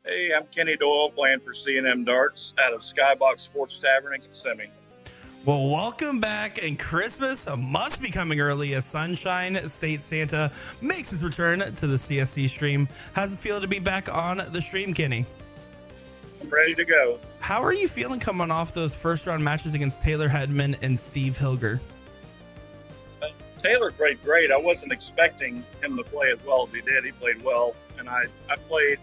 Hey, I'm Kenny Doyle playing for C&M Darts out of Skybox Sports Tavern in Kissimmee. Well, welcome back, and Christmas must be coming early as Sunshine State Santa makes his return to the CSC stream. How's it feel to be back on the stream, Kenny? I'm ready to go. How are you feeling coming off those first round matches against Taylor Hedman and Steve Hilger? Taylor played great. I wasn't expecting him to play as well as he did. He played well, and I played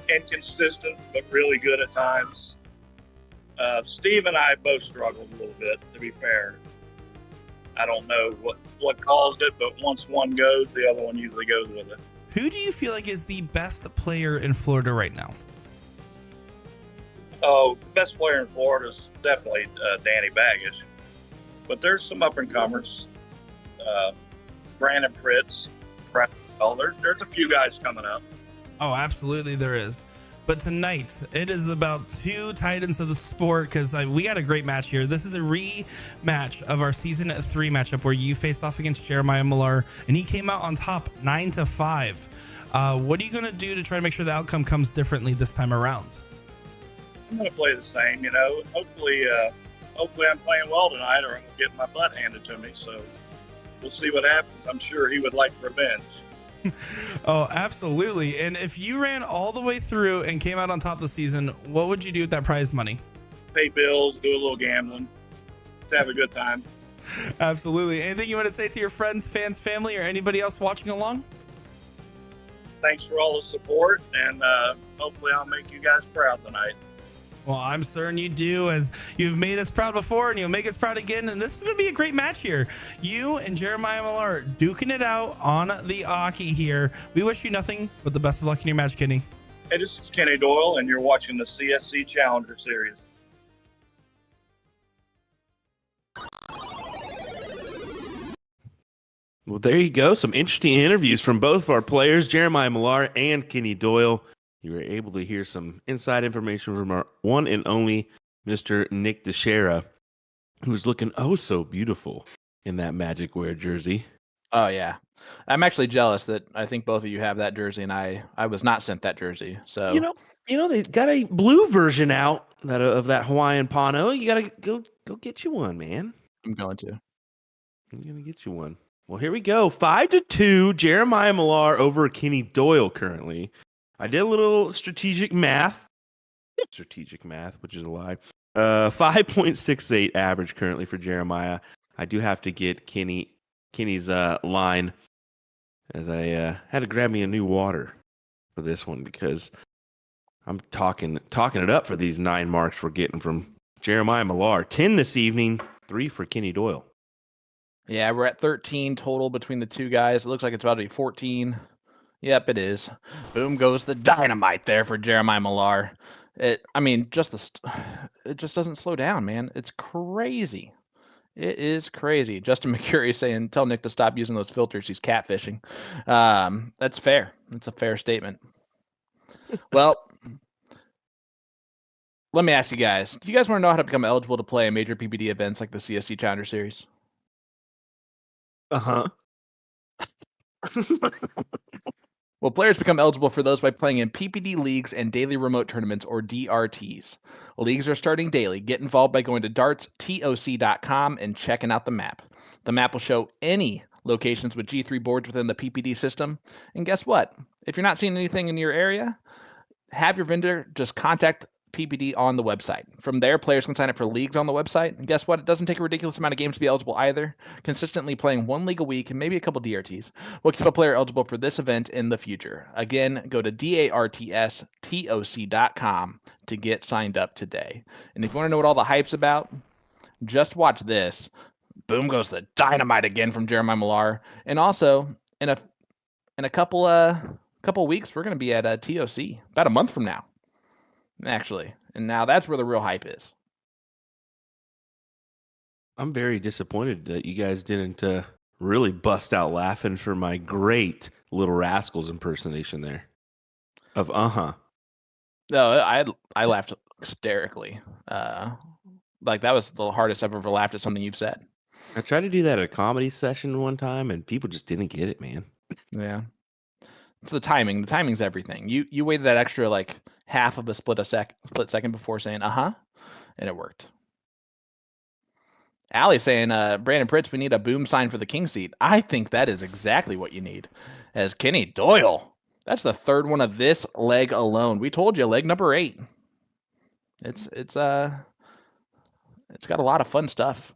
inconsistent but really good at times. Steve and I both struggled a little bit, to be fair. I don't know what caused it, but once one goes, the other one usually goes with it. Who do you feel like is the best player in Florida right now? Oh, the best player in Florida is definitely Danny Baggish. But there's some up-and-comers. Brandon Pritz. There's a few guys coming up. Oh, absolutely there is. But tonight, it is about two titans of the sport because we got a great match here. This is a rematch of our Season 3 matchup where you faced off against Jeremiah Millar, and he came out on top 9-5. What are you going to do to try to make sure the outcome comes differently this time around? I'm going to play the same, you know. Hopefully I'm playing well tonight or I'm going to get my butt handed to me. So we'll see what happens. I'm sure he would like revenge. Oh, absolutely. And if you ran all the way through and came out on top of the season, what would you do with that prize money? Pay bills, do a little gambling, just have a good time. Absolutely. Anything you want to say to your friends, fans, family, or anybody else watching along? Thanks for all the support, and hopefully I'll make you guys proud tonight. Well, I'm certain you do, as you've made us proud before and you'll make us proud again. And this is going to be a great match here. You and Jeremiah Millar duking it out on the Aki here. We wish you nothing but the best of luck in your match, Kenny. Hey, this is Kenny Doyle, and you're watching the CSC Challenger Series. Well, there you go. Some interesting interviews from both of our players, Jeremiah Millar and Kenny Doyle. You were able to hear some inside information from our one and only Mr. Nick Dichiria, who's looking oh so beautiful in that Magic Wear jersey. Oh, yeah. I'm actually jealous that I think both of you have that jersey, and I was not sent that jersey. So You know, they got a blue version out of that Hawaiian Pano. You got to go get you one, man. I'm going to. I'm going to get you one. Well, here we go. 5-2, Jeremiah Millar over Kenny Doyle currently. I did a little strategic math, which is a lie. 5.68 average currently for Jeremiah. I do have to get Kenny's line, as I had to grab me a new water for this one because I'm talking it up for these 9 marks we're getting from Jeremiah Millar. 10 this evening, 3 for Kenny Doyle. Yeah, we're at 13 total between the two guys. It looks like it's about to be 14. Yep, it is. Boom goes the dynamite there for Jeremiah Millar. It just doesn't slow down, man. It's crazy. It is crazy. Justin McCurry saying, tell Nick to stop using those filters. He's catfishing. That's fair. That's a fair statement. Well, let me ask you guys. Do you guys want to know how to become eligible to play in major PPD events like the CSC Challenger Series? Uh-huh. Well, players become eligible for those by playing in PPD leagues and daily remote tournaments, or DRTs. Leagues are starting daily. Get involved by going to dartstoc.com and checking out the map. The map will show any locations with G3 boards within the PPD system. And guess what? If you're not seeing anything in your area, have your vendor just contact PPD on the website. From there, players can sign up for leagues on the website. And guess what? It doesn't take a ridiculous amount of games to be eligible either. Consistently playing one league a week and maybe a couple DRTs will keep a player eligible for this event in the future. Again, go to dartstoc.com to get signed up today. And if you want to know what all the hype's about, just watch this. Boom goes the dynamite again from Jeremiah Millar. And also, in a couple weeks, we're going to be at TOC about a month from now. Actually, and now that's where the real hype is. I'm very disappointed that you guys didn't really bust out laughing for my great Little Rascals impersonation there of No, I laughed hysterically. Like that was the hardest I've ever laughed at something you've said. I tried to do that at a comedy session one time, and people just didn't get it, man. Yeah. It's the timing. The timing's everything. You waited that extra like half of a split second before saying and it worked. Allie saying, Brandon Pritz, we need a boom sign for the king seat. I think that is exactly what you need. As Kenny Doyle. That's the third one of this leg alone. We told you, leg number 8. It's got a lot of fun stuff.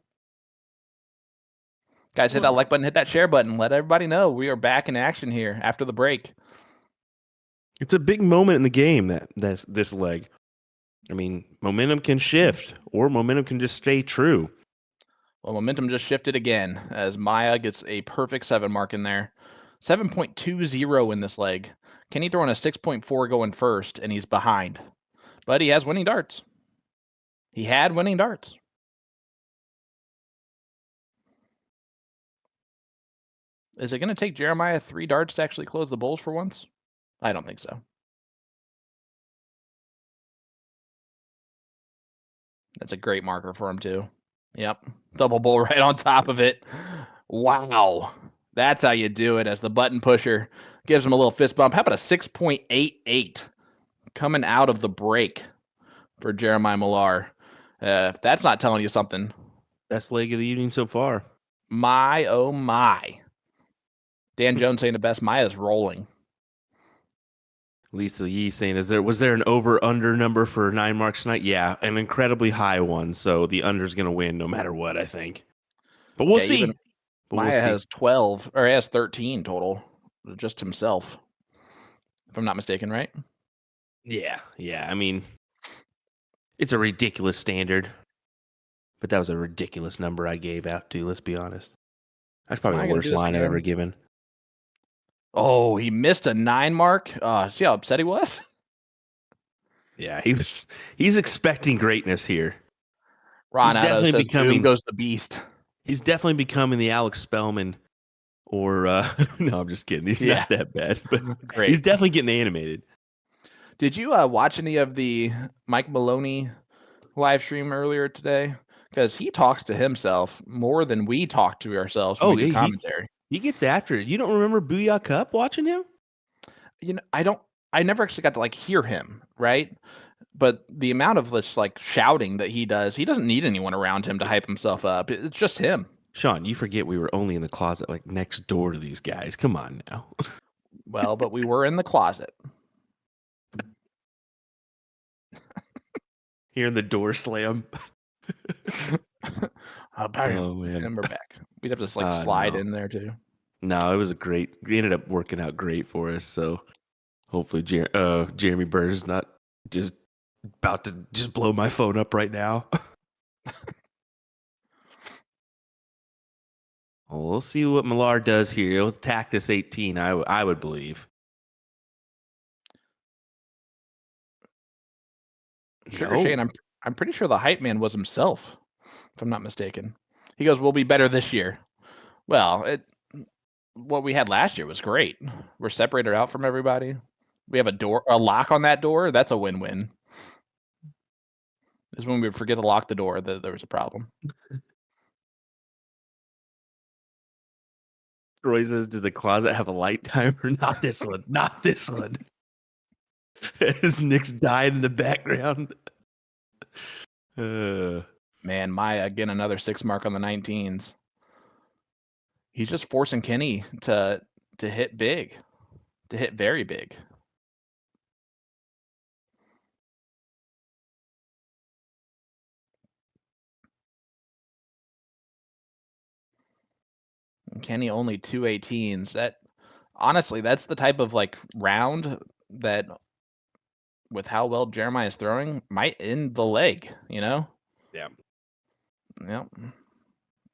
Guys, hit that like button, hit that share button. Let everybody know we are back in action here after the break. It's a big moment in the game, that this leg. I mean, momentum can shift, or momentum can just stay true. Well, momentum just shifted again as Maya gets a perfect 7 mark in there. 7.20 in this leg. Kenny throwing a 6.4 going first, and he's behind. But he has winning darts. He had winning darts. Is it going to take Jeremiah 3 darts to actually close the bowls for once? I don't think so. That's a great marker for him, too. Yep. Double bowl right on top of it. Wow. That's how you do it, as the button pusher gives him a little fist bump. How about a 6.88 coming out of the break for Jeremiah Millar? If that's not telling you something. Best leg of the evening so far. My, oh my. Dan Jones saying the best. Maya's rolling. Lisa Yee saying, was there an over-under number for 9 marks tonight? Yeah, an incredibly high one. So the under's going to win no matter what, I think. But we'll see. Maya has 12, or he has 13 total, just himself, if I'm not mistaken, right? Yeah. I mean, it's a ridiculous standard, but that was a ridiculous number I gave out to. Let's be honest. That's probably the worst line I've ever given. Oh, he missed a 9 mark. See how upset he was? Yeah, he's expecting greatness here. Ron Addo says, boom goes the beast. He's definitely becoming the Alex Spellman, or no, I'm just kidding. He's not that bad, but he's definitely getting animated. Did you watch any of the Mike Maloney live stream earlier today? Because he talks to himself more than we talk to ourselves when we do commentary. He gets after it. You don't remember Booyah Cup watching him? You know, I never actually got to hear him, right? But the amount of just shouting that he doesn't need anyone around him to hype himself up. It's just him. Sean, you forget we were only in the closet next door to these guys. Come on now. Well, but we were in the closet. Hearing the door slam. Oh man, and we're back. We'd have to slide in there too. No, it was we ended up working out great for us. So hopefully Jeremy Burns not just about to just blow my phone up right now. Well, we'll see what Millar does here. He'll attack this 18, I would believe. Sugar Shane, I'm pretty sure the hype man was himself, if I'm not mistaken. He goes, we'll be better this year. Well, what we had last year was great. We're separated out from everybody. We have a lock on that door. That's a win-win. This is when we would forget to lock the door that there was a problem. Roy says, did the closet have a light timer? Not this one. Not this one. As Nick's died in the background. Man, Maya, again, another 6 mark on the 19s. He's just forcing Kenny to hit big, to hit very big. And Kenny only 2 18s. That honestly, that's the type of round that, with how well Jeremiah is throwing, might end the leg. You know? Yeah. Yep.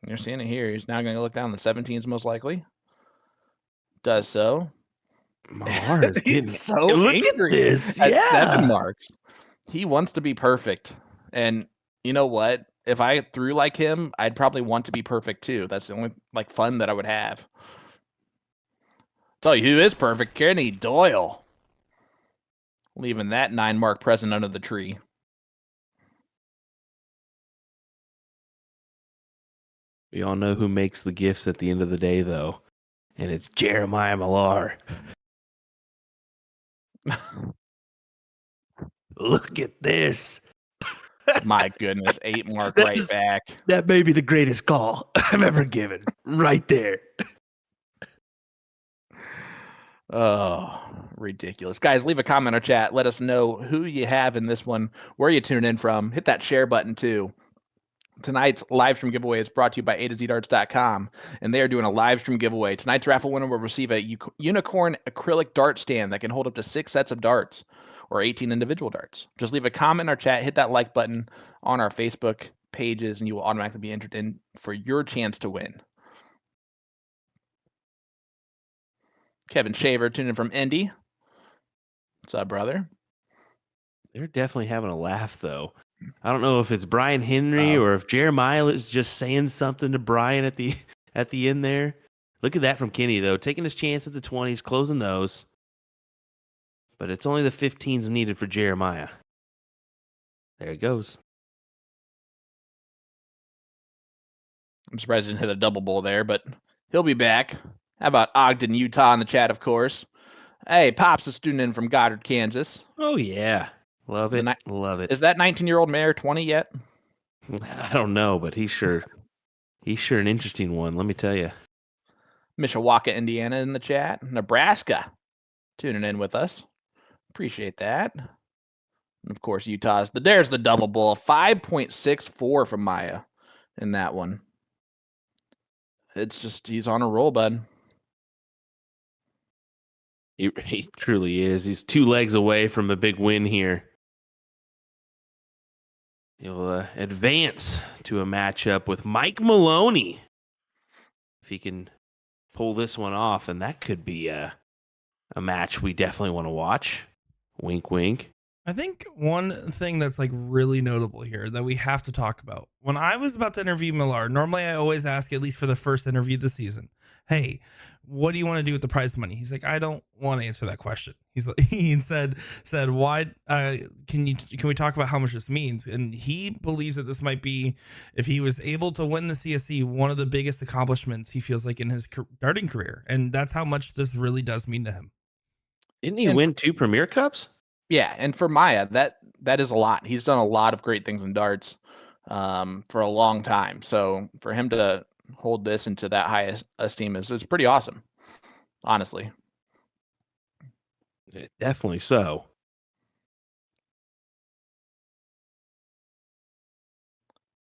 You're seeing it here. He's now going to look down the 17s most likely. Does so. Millar is getting so angry at this. At 7 marks. He wants to be perfect. And you know what? If I threw like him, I'd probably want to be perfect too. That's the only fun that I would have. Tell you who is perfect, Kenny Doyle. Leaving that 9 mark present under the tree. We all know who makes the gifts at the end of the day, though. And it's Jeremiah Millar. Look at this. My goodness, 8 mark That right is- back. That may be the greatest call I've ever given. Right there. Oh, ridiculous. Guys, leave a comment or chat. Let us know who you have in this one, where you tune in from. Hit that share button too. Tonight's live stream giveaway is brought to you by A2ZDarts.com, and they are doing a live stream giveaway. Tonight's raffle winner will receive a unicorn acrylic dart stand that can hold up to 6 sets of darts or 18 individual darts. Just leave a comment in our chat, hit that like button on our Facebook pages, and you will automatically be entered in for your chance to win. Kevin Shaver tuning in from Indy. What's up, brother? They're definitely having a laugh, though. I don't know if it's Brian Henry or if Jeremiah is just saying something to Brian at the end there. Look at that from Kenny, though, taking his chance at the 20s, closing those. But it's only the 15s needed for Jeremiah. There it goes. I'm surprised he didn't hit a double bowl there, but he'll be back. How about Ogden, Utah in the chat, of course. Hey, Pop's a student in from Goddard, Kansas. Oh, yeah. Love it. Love it. Is that 19-year-old mayor 20 yet? I don't know, but he's sure an interesting one, let me tell you. Mishawaka, Indiana in the chat. Nebraska tuning in with us. Appreciate that. And of course, Utah's. There's the double bowl. 5.64 from Maya in that one. It's just, he's on a roll, bud. He truly is. He's 2 legs away from a big win here. He'll advance to a matchup with Mike Maloney. If he can pull this one off, and that could be a match we definitely want to watch. Wink, wink. I think one thing that's like really notable here that we have to talk about. When I was about to interview Millar, normally I always ask, at least for the first interview of the season, hey, what do you want to do with the prize money? He's like, I don't want to answer that question. He's like, he said, why can we talk about how much this means? And he believes that this might be, if he was able to win the CSC, one of the biggest accomplishments he feels like in his darting career. And that's how much this really does mean to him. Didn't he win 2 Premier Cups? Yeah, and for Maya, that is a lot. He's done a lot of great things in darts for a long time. So for him to hold this into that high esteem is pretty awesome, honestly. Definitely so.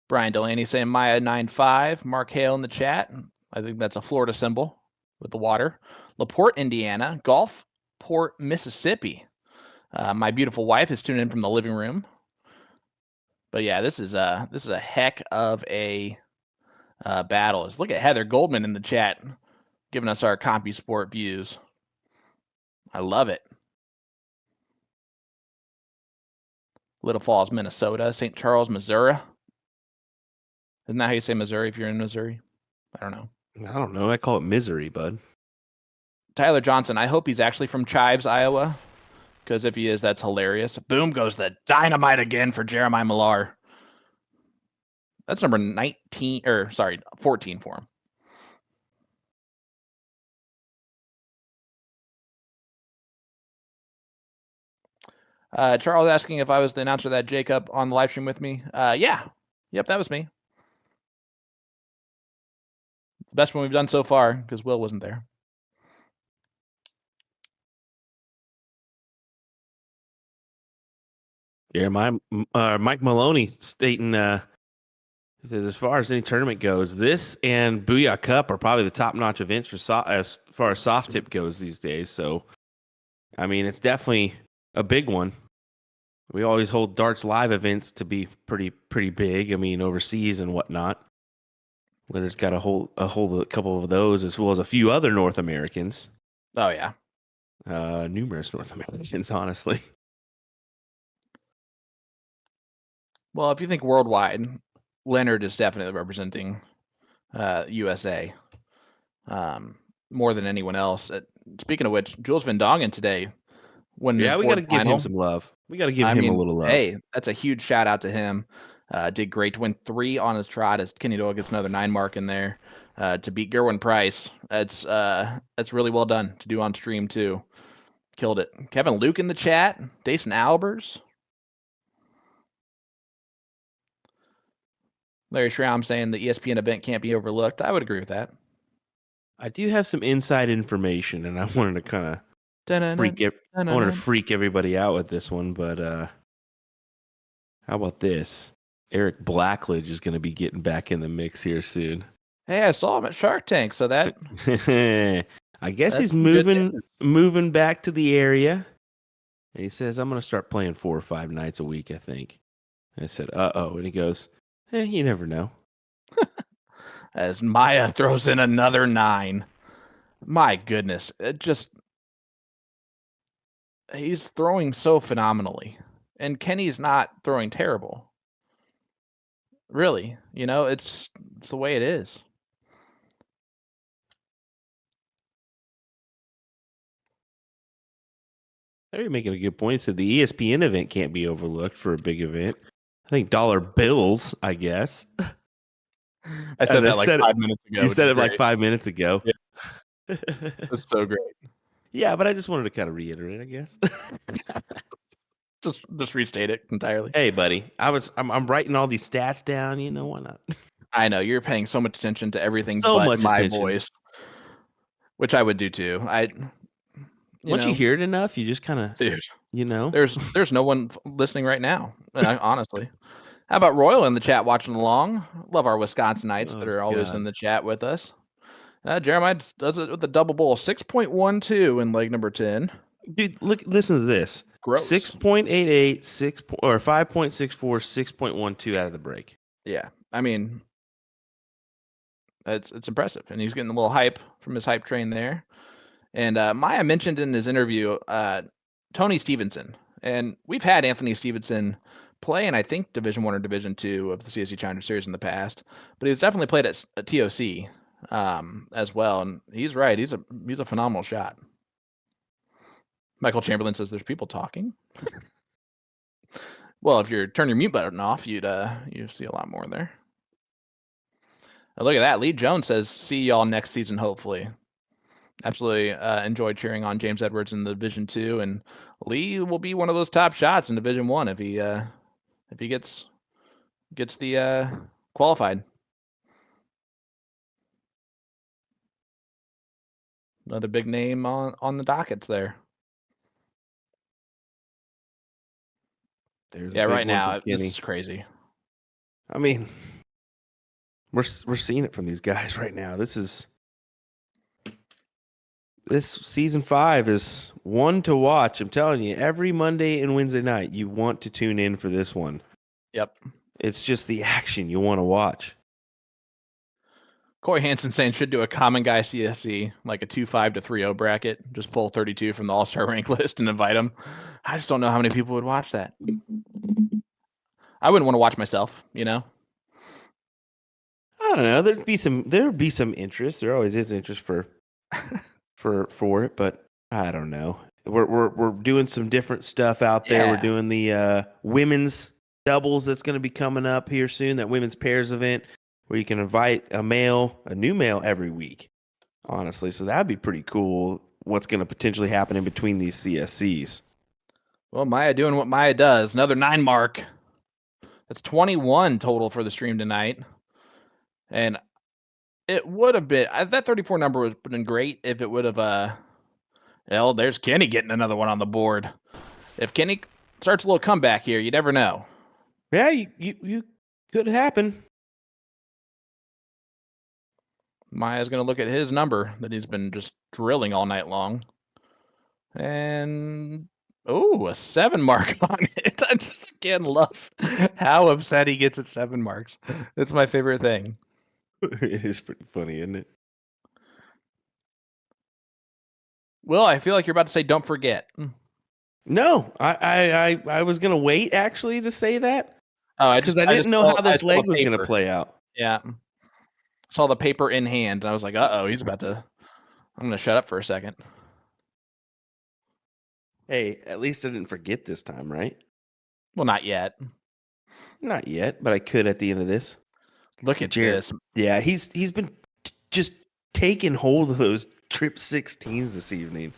Brian Delaney saying Maya 9.5. Mark Hale in the chat. I think that's a Florida symbol with the water. LaPorte, Indiana. Gulfport, Mississippi. My beautiful wife is tuning in from the living room. But yeah, this is a heck of a battle. Let's look at Heather Goldman in the chat, giving us our CompuSport views. I love it. Little Falls, Minnesota. St. Charles, Missouri. Isn't that how you say Missouri if you're in Missouri? I don't know. I don't know. I call it misery, bud. Tyler Johnson. I hope he's actually from Chives, Iowa. Because if he is, that's hilarious. Boom goes the dynamite again for Jeremiah Millar. That's number 14 for him. Charles asking if I was the announcer that Jacob on the live stream with me. Yeah. Yep, that was me. The best one we've done so far because Will wasn't there. Jeremiah, Mike Maloney stating, as far as any tournament goes, this and Booyah Cup are probably the top-notch events for as far as soft tip goes these days. So, I mean, it's definitely a big one. We always hold darts live events to be pretty big. I mean, overseas and whatnot. Leonard's got a couple of those, as well as a few other North Americans. Oh yeah, numerous North Americans, honestly. Well, if you think worldwide, Leonard is definitely representing USA more than anyone else. Speaking of which, Jules Van Dongen today, when we got to give him some love. We got to give him a little love. Hey, that's a huge shout out to him. Did great to win 3 on his trot as Kenny Doyle gets another 9 mark in there to beat Gerwin Price. That's really well done to do on stream too. Killed it. Kevin Luke in the chat. Dason Albers. Larry Schramm saying the ESPN event can't be overlooked. I would agree with that. I do have some inside information, and I wanted to kind of freak everybody out with this one, but how about this? Eric Blackledge is going to be getting back in the mix here soon. Hey, I saw him at Shark Tank, so that I guess he's moving back to the area. And he says, I'm going to start playing 4 or 5 nights a week, I think. I said, uh-oh. And he goes, you never know. As Maya throws in another 9. My goodness. He's throwing so phenomenally. And Kenny's not throwing terrible. Really. It's the way it is. You're making a good point. He said the ESPN event can't be overlooked for a big event. I think dollar bills, I guess. I said that like 5 minutes ago. You said it like 5 minutes ago. Yeah. That's so great. Yeah, but I just wanted to kind of reiterate, I guess. just restate it entirely. Hey, buddy, I'm writing all these stats down. Why not? I know you're paying so much attention to everything but my voice, which I would do too. Once you hear it enough, you just kind of, There's no one listening right now. Honestly, how about Royal in the chat watching along? Love our Wisconsinites that are always in the chat with us. Jeremiah does it with a double bowl, 6.12 in leg number 10. Dude, listen to this. Gross. 6.88, 5.64, 6.12 out of the break. Yeah, I mean, it's impressive, and he's getting a little hype from his hype train there. And Maya mentioned in his interview Tony Stevenson, and we've had Anthony Stevenson play in, I think, Division 1 or Division 2 of the CSC Challenger Series in the past, but he's definitely played at TOC as well. And he's right; he's a phenomenal shot. Michael Chamberlain says there's people talking. Well, if you turn your mute button off, you'd see a lot more there. Now look at that. Lee Jones says, "See y'all next season, hopefully." Absolutely enjoyed cheering on James Edwards in the Division 2, and Lee will be one of those top shots in Division 1 if he gets the qualified. Another big name on the dockets there. Yeah, right now this is crazy. I mean, we're seeing it from these guys right now. This season 5 is one to watch. I'm telling you, every Monday and Wednesday night, you want to tune in for this one. Yep. It's just the action you want to watch. Corey Hansen saying should do a common guy CSC, like a 2-5 to 3-0 bracket. Just pull 32 from the All-Star rank list and invite them. I just don't know how many people would watch that. I wouldn't want to watch myself, I don't know. There'd be some interest. There always is interest for it, but I don't know. We're doing some different stuff out there. Yeah. We're doing the women's doubles that's going to be coming up here soon. That women's pairs event where you can invite a new male every week. Honestly, so that'd be pretty cool. What's going to potentially happen in between these CSCs? Well, Maya doing what Maya does. Another 9 mark. That's 21 total for the stream tonight, and it would have been that 34 number would have been great if it would have. There's Kenny getting another one on the board. If Kenny starts a little comeback here, you never know. Yeah, you could happen. Maya's going to look at his number that he's been just drilling all night long, and a 7 mark on it. I just again love how upset he gets at 7 marks. It's my favorite thing. It is pretty funny, isn't it? Will, I feel like you're about to say don't forget. No, I was going to wait actually to say that. Oh, because I didn't know how this leg was going to play out. Yeah. Saw the paper in hand and I was like, he's about to I'm going to shut up for a second. Hey, at least I didn't forget this time, right? Well, not yet. Not yet, but I could at the end of this. Look at this. Yeah, he's been just taking hold of those trip 16s this evening.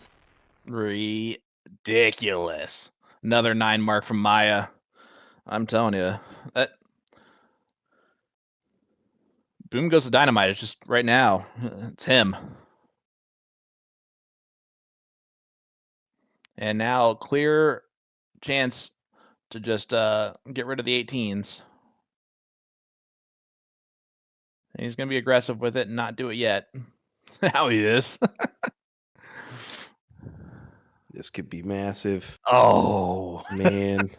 Ridiculous. Another 9 mark from Maya. I'm telling you. Boom goes the dynamite. It's just right now, it's him. And now clear chance to just get rid of the 18s. And he's going to be aggressive with it and not do it yet. How he is. This could be massive. Oh, man.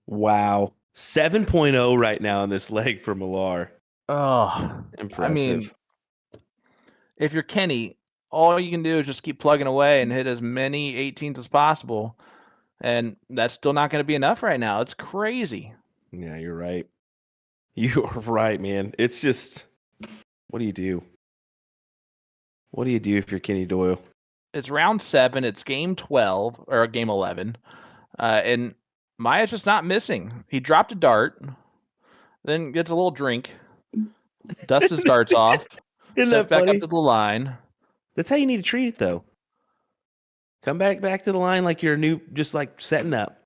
Wow. 7.0 right now in this leg for Millar. Oh, Impressive. I mean, if you're Kenny, all you can do is just keep plugging away and hit as many 18s as possible. And that's still not going to be enough right now. It's crazy. Yeah, you're right. You are right, man. It's just, what do you do? What do you do if you're Kenny Doyle? It's round 7. It's game 12 or game 11. And Maya's just not missing. He dropped a dart, then gets a little drink, dusts his darts off, steps back up to the line. That's how you need to treat it, though. Come back to the line like you're new, just like setting up.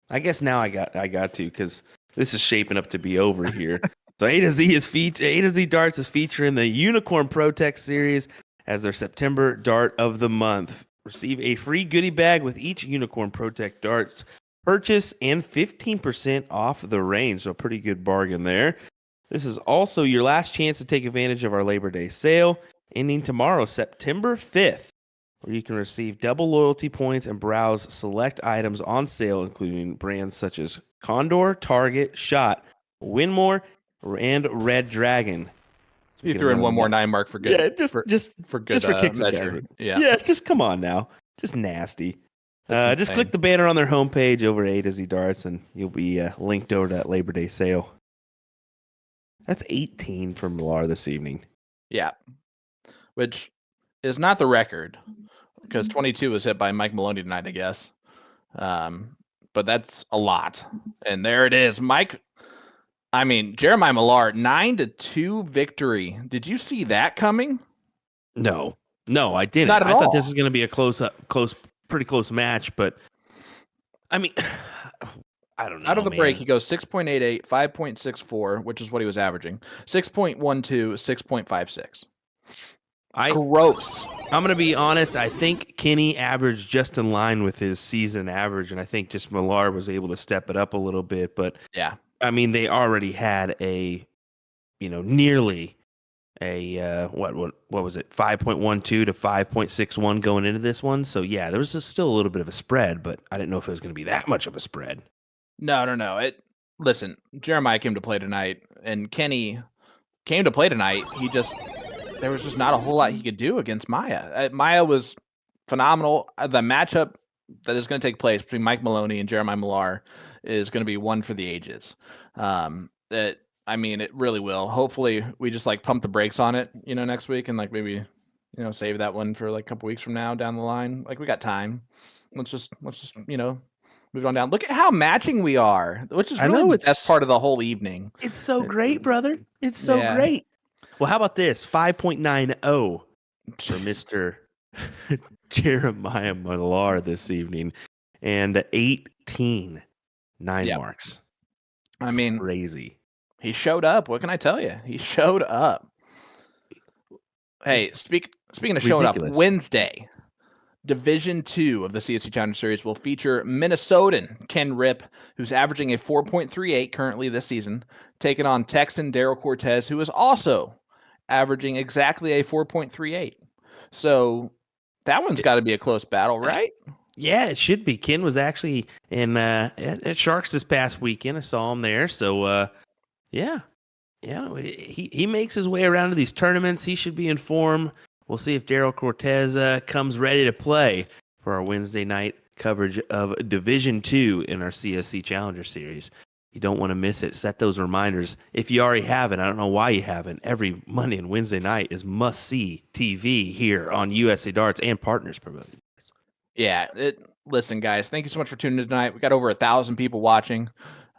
I guess now I got to, because this is shaping up to be over here. So A to Z Darts is featuring the Unicorn Protect Series as their September dart of the month. Receive a free goodie bag with each Unicorn Protect Darts purchase and 15% off the range. So a pretty good bargain there. This is also your last chance to take advantage of our Labor Day sale, ending tomorrow, September 5th, where you can receive double loyalty points and browse select items on sale, including brands such as Condor, Target, Shot, Winmore, and Red Dragon. You threw in one more 9 mark for good. Yeah, just for kicks measure. Yeah, just come on now. Just nasty. Just click the banner on their homepage over at A to Z Darts, and you'll be linked over to that Labor Day sale. That's 18 for Millar this evening. Yeah, which is not the record, because 22 was hit by Mike Maloney tonight, I guess. But that's a lot. And there it is. Jeremiah Millar, 9-2 victory. Did you see that coming? No, I didn't. Not at all. I thought this was going to be a pretty close match, but I mean, I don't know. Out of the break, he goes 6.88, 5.64, which is what he was averaging. 6.12, 6.56. Gross. I'm going to be honest. I think Kenny averaged just in line with his season average, and I think just Millar was able to step it up a little bit. But yeah, I mean, they already had nearly a what was it, 5.12 to 5.61 going into this one. So yeah, there was still a little bit of a spread, but I didn't know if it was going to be that much of a spread. No. Listen, Jeremiah came to play tonight, and Kenny came to play tonight. There was just not a whole lot he could do against Maya. Maya was phenomenal. The matchup that is going to take place between Mike Maloney and Jeremiah Millar is going to be one for the ages. It really will. Hopefully, we just like pump the brakes on it, next week, and like maybe, save that one for like a couple weeks from now down the line. Like we got time. Let's just move on down. Look at how matching we are, which is really the best part of the whole evening. It's so great, brother. It's so great. Well, how about this? 5.90 for Mr. Jeremiah Millar this evening, and 18 9 marks. I mean, crazy. He showed up. What can I tell you? He showed up. Hey, speaking of showing up, Wednesday, Division 2 of the CSC Challenger Series will feature Minnesotan Ken Ripp, who's averaging a 4.38 currently this season, taking on Texan Daryl Cortez, who is also averaging exactly a 4.38. So that one's got to be a close battle, right? Yeah, it should be. Ken was actually in at Sharks this past weekend. I saw him there. So, yeah, he makes his way around to these tournaments. He should be in form. We'll see if Daryl Cortez comes ready to play for our Wednesday night coverage of Division 2 in our CSC Challenger Series. You don't want to miss it. Set those reminders. If you already haven't, I don't know why you haven't. Every Monday and Wednesday night is must-see TV here on USA Darts and Partners Promoting. Yeah. Listen, guys, thank you so much for tuning in tonight. We got over 1,000 people watching,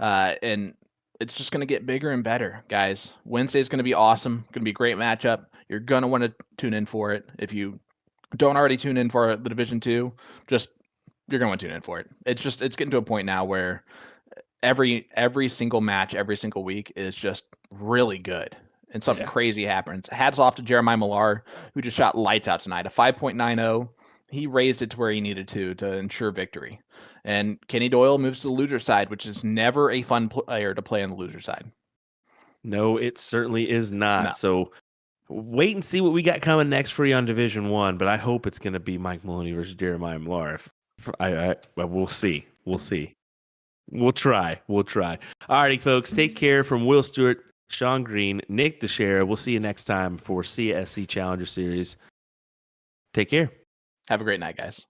and it's just going to get bigger and better, guys. Wednesday is going to be awesome. Going to be a great matchup. You're going to want to tune in for it. If you don't already tune in for the Division 2, you're going to want to tune in for it. It's getting to a point now where every single match, every single week is just really good. And something crazy happens. Hats off to Jeremiah Millar, who just shot lights out tonight. A 5.90. He raised it to where he needed to ensure victory. And Kenny Doyle moves to the loser side, which is never a fun player to play on the loser side. No, it certainly is not. No. So wait and see what we got coming next for you on Division 1, but I hope it's going to be Mike Maloney versus Jeremiah Millar. We'll see. We'll see. We'll try. All righty, folks. Take care from Will Stewart, Sean Green, Nick Dichiria. We'll see you next time for CSC Challenger Series. Take care. Have a great night, guys.